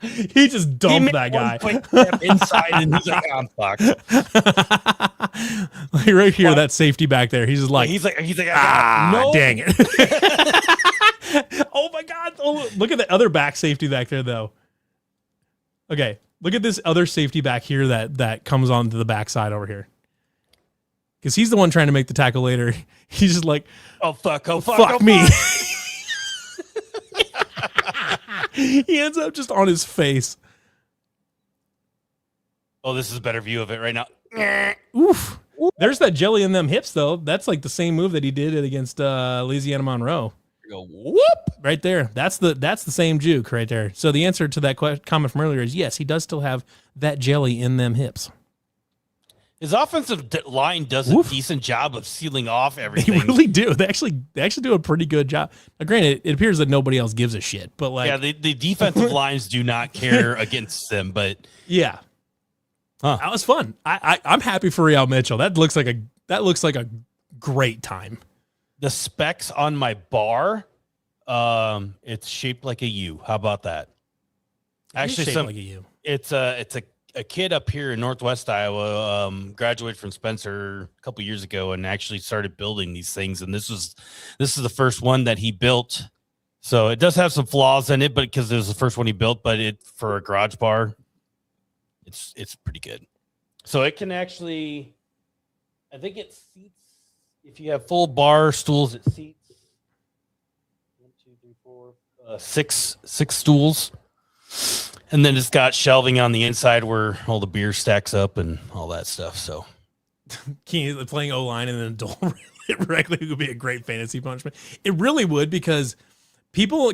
he just dumped that guy inside and he's like, I'm fucked. Like right here, that safety back there, he's just like no, dang it. Oh my God. Oh, look at the other back safety back there though. Okay, look at this other safety back here that comes onto the backside over here. Because he's the one trying to make the tackle later. He's just like, fuck me. He ends up just on his face. Oh, this is a better view of it right now. Oof. There's that jelly in them hips, though. That's like the same move that he did it against Louisiana Monroe. Go whoop right there. That's the same juke right there. So the answer to that comment from earlier is yes, he does still have that jelly in them hips. His offensive line does a decent job of sealing off everything. They really do. They actually do a pretty good job. Now, granted, it appears that nobody else gives a shit, but like, yeah, the defensive lines do not care against them. But yeah, that was fun. I'm happy for Real Mitchell. That looks like a great time. The specs on my bar, it's shaped like a U. How about that? Actually, like a U. It's a kid up here in Northwest Iowa, graduated from Spencer a couple years ago and actually started building these things. And this is the first one that he built. So it does have some flaws in it, but because it was the first one he built, but it for a garage bar, it's pretty good. So it can actually, I think it seats, if you have full bar stools, it seats 1, 2, 3, 4, 6 stools. And then it's got shelving on the inside where all the beer stacks up and all that stuff. So playing O-line and an adult rec league would be a great fantasy punishment. It really would, because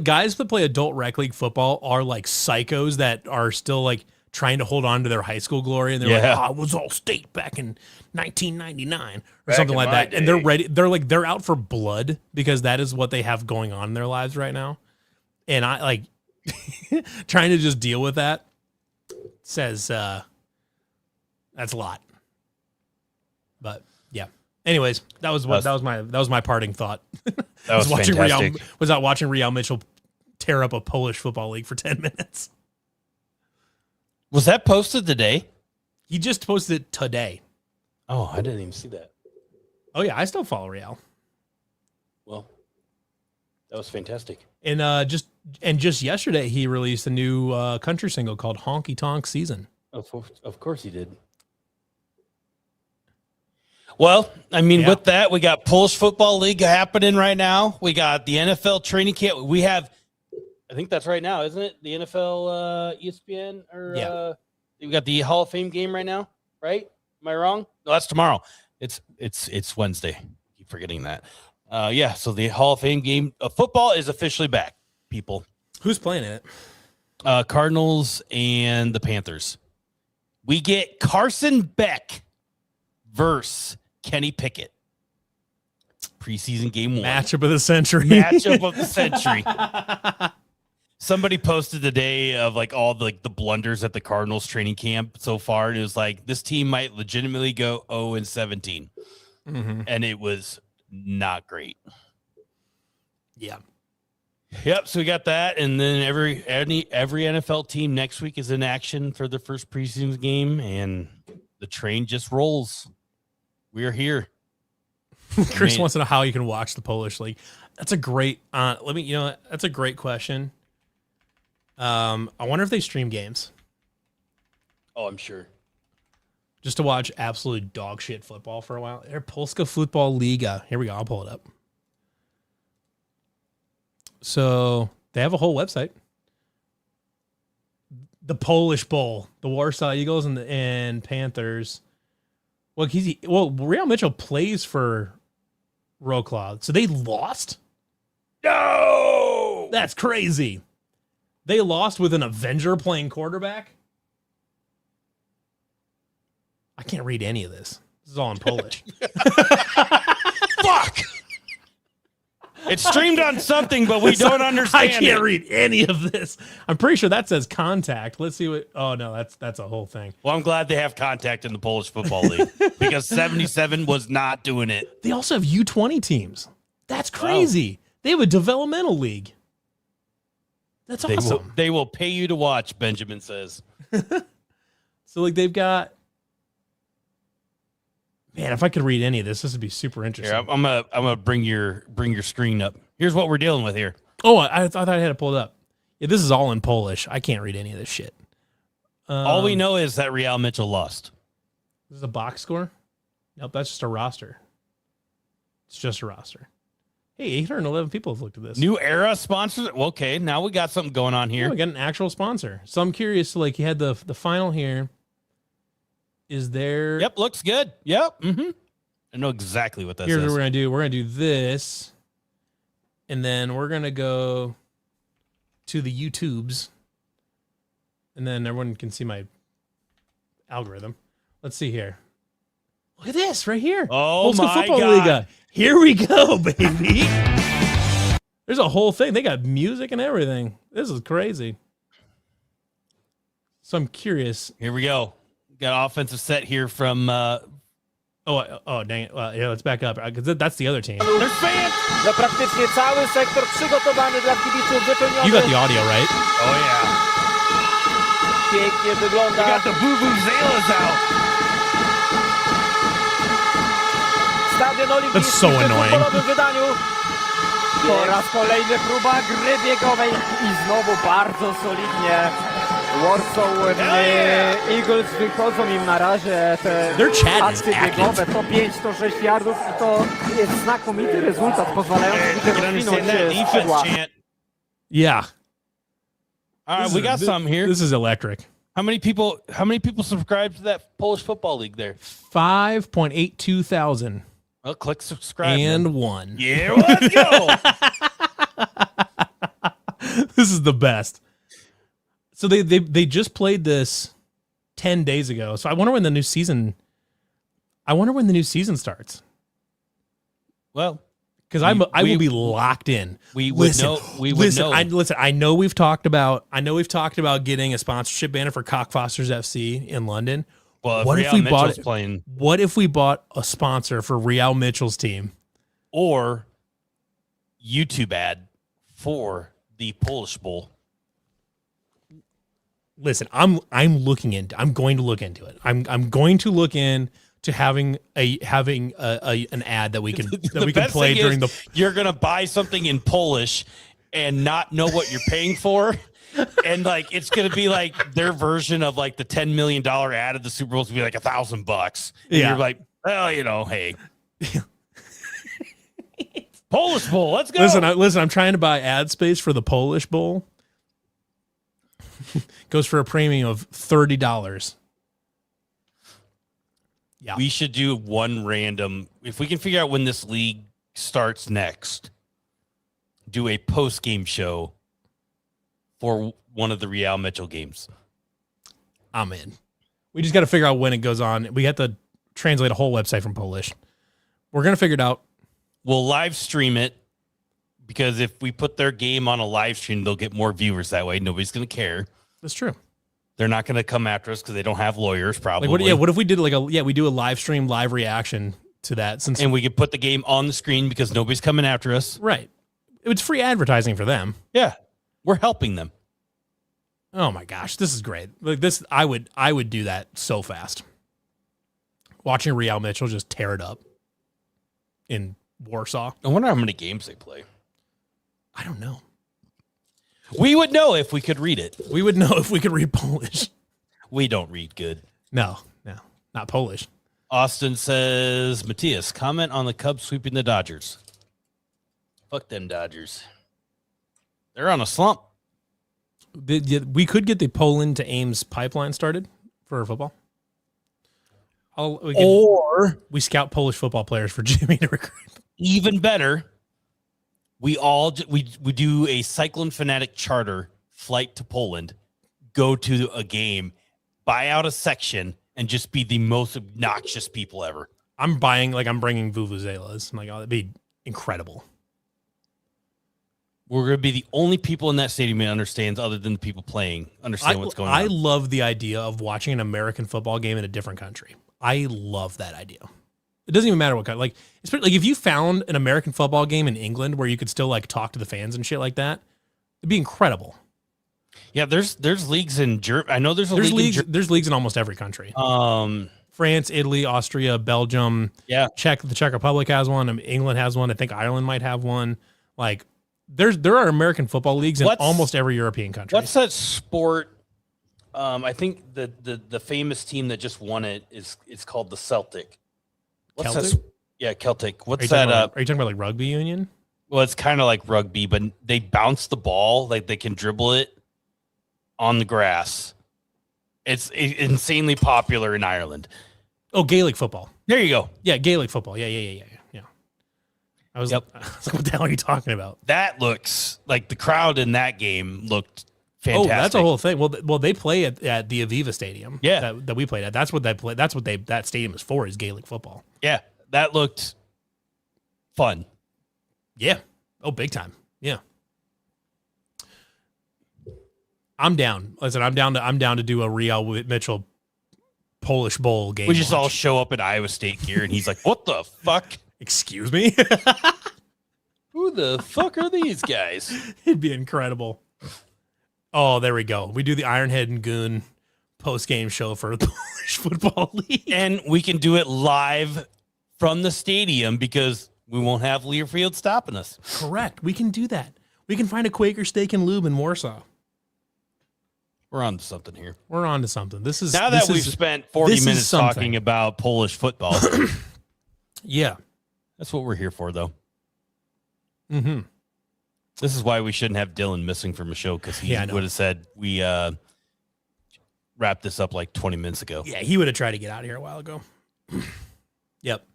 guys that play adult rec league football are like psychos that are still like trying to hold on to their high school glory. And they're like, I was all state back in 1999 or something like that. Day. And they're ready. They're out for blood because that is what they have going on in their lives right now. And I like, trying to just deal with that says that's a lot. But yeah, Anyways, that was my parting thought. That was fantastic. Was out watching Real Mitchell tear up a Polish football league for 10 minutes. Was that posted today? He just posted it today. Oh, I didn't even see that. Oh yeah, I still follow Real. Well, that was fantastic. And just yesterday he released a new country single called "Honky Tonk Season." Of course he did. Well, I mean, with that, we got Polish Football League happening right now. We got the NFL training camp. We have, I think that's right now, isn't it? The NFL ESPN or we got the Hall of Fame game right now, right? Am I wrong? No, that's tomorrow. It's Wednesday. Keep forgetting that. So the Hall of Fame game of football is officially back, people. Who's playing it? Cardinals and the Panthers. We get Carson Beck versus Kenny Pickett. Preseason game 1. Matchup of the century. Matchup of the century. Somebody posted today of like all the blunders at the Cardinals training camp so far. And it was like, this team might legitimately go 0-17. Mm-hmm. And it was not great. Yeah. Yep. So we got that. And then every NFL team next week is in action for the first preseason game. And the train just rolls. We're here. Chris wants to know how you can watch the Polish league. That's a great, that's a great question. I wonder if they stream games. Oh, I'm sure. Just to watch absolute dog shit football for a while. They're Polska Football Liga. Here we go. I'll pull it up. So they have a whole website. The Polish Bowl, the Warsaw Eagles and Panthers. Well, Real Mitchell plays for Wrocław. So they lost? No! That's crazy. They lost with an Avenger playing quarterback? I can't read any of this. This is all in Polish. Fuck! It's streamed on something, but we don't understand I can't read any of this. I'm pretty sure that says contact. Let's see what... Oh, no, that's a whole thing. Well, I'm glad they have contact in the Polish Football League because 77 was not doing it. They also have U20 teams. That's crazy. Wow. They have a developmental league. That's awesome. They will pay you to watch, Benjamin says. So, like, they've got... Man, if I could read any of this would be super interesting. Here, I'm gonna bring your screen up. Here's what we're dealing with here. Oh, I thought I had it pulled up. Yeah, this is all in Polish. I can't read any of this shit. All we know is that Real Mitchell lost. This is a box score? Nope, that's just a roster. It's just a roster. Hey, 811 people have looked at this. New Era sponsors. Okay, now we got something going on here. Oh, we got an actual sponsor. So I'm curious. Like, you had the final here. Is there? Yep, looks good. Yep. Mm-hmm. I know exactly what that Here's says. what we're gonna do. We're gonna do this, and then we're gonna go to the YouTubes, and then everyone can see my algorithm. Let's see here. Look at this right here. Oh Polska my Football God! Liga. Here we go, baby. There's a whole thing. They got music and everything. This is crazy. So I'm curious. Here we go. Got offensive set here from. Oh, dang it. Yeah, let's back up because that's the other team. There's fans. Że praktycznie cały sektor przygotowany dla kibiców wypełniony. You got the audio, right? Oh yeah. Pięknie We wygląda. got the vuvuzelas out. Stadion That's Olimpijski so w tym annoying. futbolowym wydaniu. Po raz kolejny próba gry biegowej i znowu bardzo solidnie. Warsaw Eagles wychodzą im na razie te akcje biegowe, to 5, to 6 yardów i to jest znakomity rezultat pozwalający mi rozwinąć skrzydła. Yeah. All right, we got some here. This is electric. How many people subscribe to that Polish Football League there? 5.82 thousand. Well, click subscribe. And then. 1. Yeah, let's go. This is the best. So they just played this 10 days ago. So I wonder when the new season starts. Well, because I will be locked in. We would know. I know we've talked about getting a sponsorship banner for Cockfosters FC in London. Well, if What if Real we Mitchell's bought playing, What if we bought a sponsor for Real Mitchell's team? or YouTube ad for the Polish Bowl. Listen, I'm going to look into it. I'm going to look into having an ad that we can play during the. You're gonna buy something in Polish and not know what you're paying for. And like it's gonna be like their version of like the $10 million ad of the Super Bowl to be like $1,000. And Yeah. you're like, well, hey. Polish Bowl, let's go. Listen, I'm trying to buy ad space for the Polish Bowl. Goes for a premium of $30. Yeah. We should do one random, if we can figure out when this league starts next, do a post-game show for one of the Real Mitchell games. I'm in. We just got to figure out when it goes on. We have to translate a whole website from Polish. We're going to figure it out. We'll live stream it, because if we put their game on a live stream, they'll get more viewers that way. Nobody's going to care. That's true. They're not going to come after us because they don't have lawyers, probably. Like what if we did we do a live stream, live reaction to that, and we could put the game on the screen because nobody's coming after us. Right. It's free advertising for them. Yeah, we're helping them. Oh my gosh, this is great. Like this, I would do that so fast. Watching Real Mitchell just tear it up in Warsaw. I wonder how many games they play. I don't know. We would know if we could read it. We would know if we could read Polish. We don't read good. No, not Polish. Austin says, Matthias, comment on the Cubs sweeping the Dodgers. Fuck them Dodgers. They're on a slump. We could get the Poland to Ames pipeline started for football. We scout Polish football players for Jimmy to recruit. Even better, we do a Cyclone Fanatic charter flight to Poland, go to a game, buy out a section, and just be the most obnoxious people ever. I'm bringing vuvuzelas. I'm like, oh, that'd be incredible. We're going to be the only people in that stadium that understands, other than the people playing, understand what's going on. I love the idea of watching an American football game in a different country. I love that idea. It doesn't even matter what kind. Like if you found an American football game in England where you could still like talk to the fans and shit like that, it'd be incredible. Yeah, there's leagues in Germany. I know there's leagues in almost every country. France, Italy, Austria, Belgium. Yeah, the Czech Republic has one. England has one. I think Ireland might have one. Like there are American football leagues in almost every European country. What's that sport? I think the famous team that just won it's called the Celtic. What's Celtic? that? Yeah, Celtic. What's that? Are you talking about like rugby union? Well, it's kind of like rugby, but they bounce the ball, like they can dribble it on the grass. It's insanely popular in Ireland. Oh, Gaelic football. There you go. Yeah, Gaelic football. Yeah. I was like, what the hell are you talking about? That looks like the crowd in that game looked fantastic. Oh, that's a whole thing. Well, they play at the Aviva Stadium. Yeah, that we played at. That's what they play. That's what that stadium is for. Is Gaelic football. Yeah, that looked fun. Yeah. Oh, big time. Yeah. I'm down. Listen, I'm down to do a Real Mitchell Polish Bowl game. We just all show up in Iowa State gear, and he's like, "What the fuck? Excuse me? Who the fuck are these guys?" It'd be incredible. Oh, there we go. We do the Ironhead and Goon post-game show for the Polish Football League. And we can do it live from the stadium because we won't have Learfield stopping us. Correct. We can do that. We can find a Quaker Steak and Lube in Warsaw. We're on to something here. We're on to something. We've spent 40 minutes talking about Polish football. Yeah. That's what we're here for, though. Mm-hmm. This is why we shouldn't have Dylan missing from a show, because he would have said we wrapped this up like 20 minutes ago. Yeah, he would have tried to get out of here a while ago. Yep.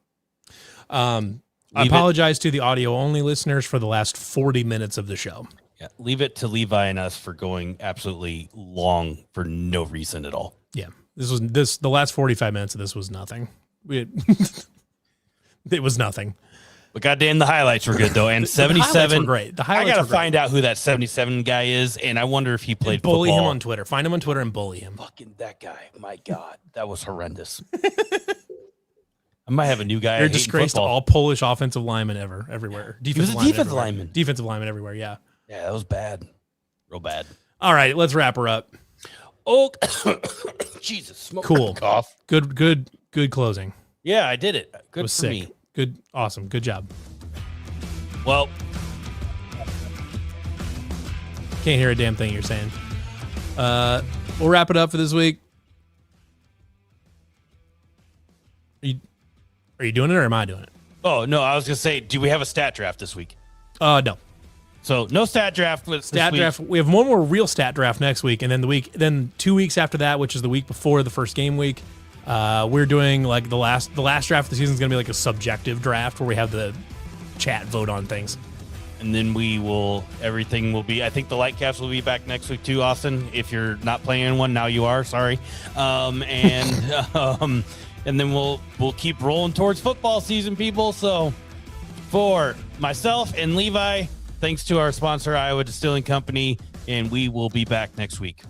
I apologize to the audio-only listeners for the last 40 minutes of the show. Yeah, leave it to Levi and us for going absolutely long for no reason at all. Yeah, the last 45 minutes of this was nothing. It was nothing. But goddamn, the highlights were good though. And The highlights 77, were great. The I highlights gotta were great. find out who that 77 guy is, and I wonder if he played Bully football. him on Twitter. Find him on Twitter and bully him. Fucking that guy. My God, that was horrendous. I might have a new guy. You're a hating disgrace to football. all Polish offensive linemen everywhere. He was a defensive everywhere. lineman. Defensive lineman everywhere, yeah. Yeah, that was bad. Real bad. All right, let's wrap her up. Oh, Jesus. Smoke Cool. Cough. Good closing. Yeah, I did it. Good It was for sick. me. Good, awesome. Good job. Well, Can't hear a damn thing you're saying. We'll wrap it up for this week. Are you doing it or am I doing it? oh, no, I was going to say, do we have a stat draft this week? No. So, no stat draft. Stat draft. We have one more real stat draft next week, and then 2 weeks after that, which is the week before the first game week, we're doing like the last draft of the season is going to be like a subjective draft where we have the chat vote on things. And then everything will be, I think the light caps will be back next week too, Austin. If you're not playing in one, now you are, sorry. And then we'll keep rolling towards football season, people. So for myself and Levi, thanks to our sponsor, Iowa Distilling Company, and we will be back next week.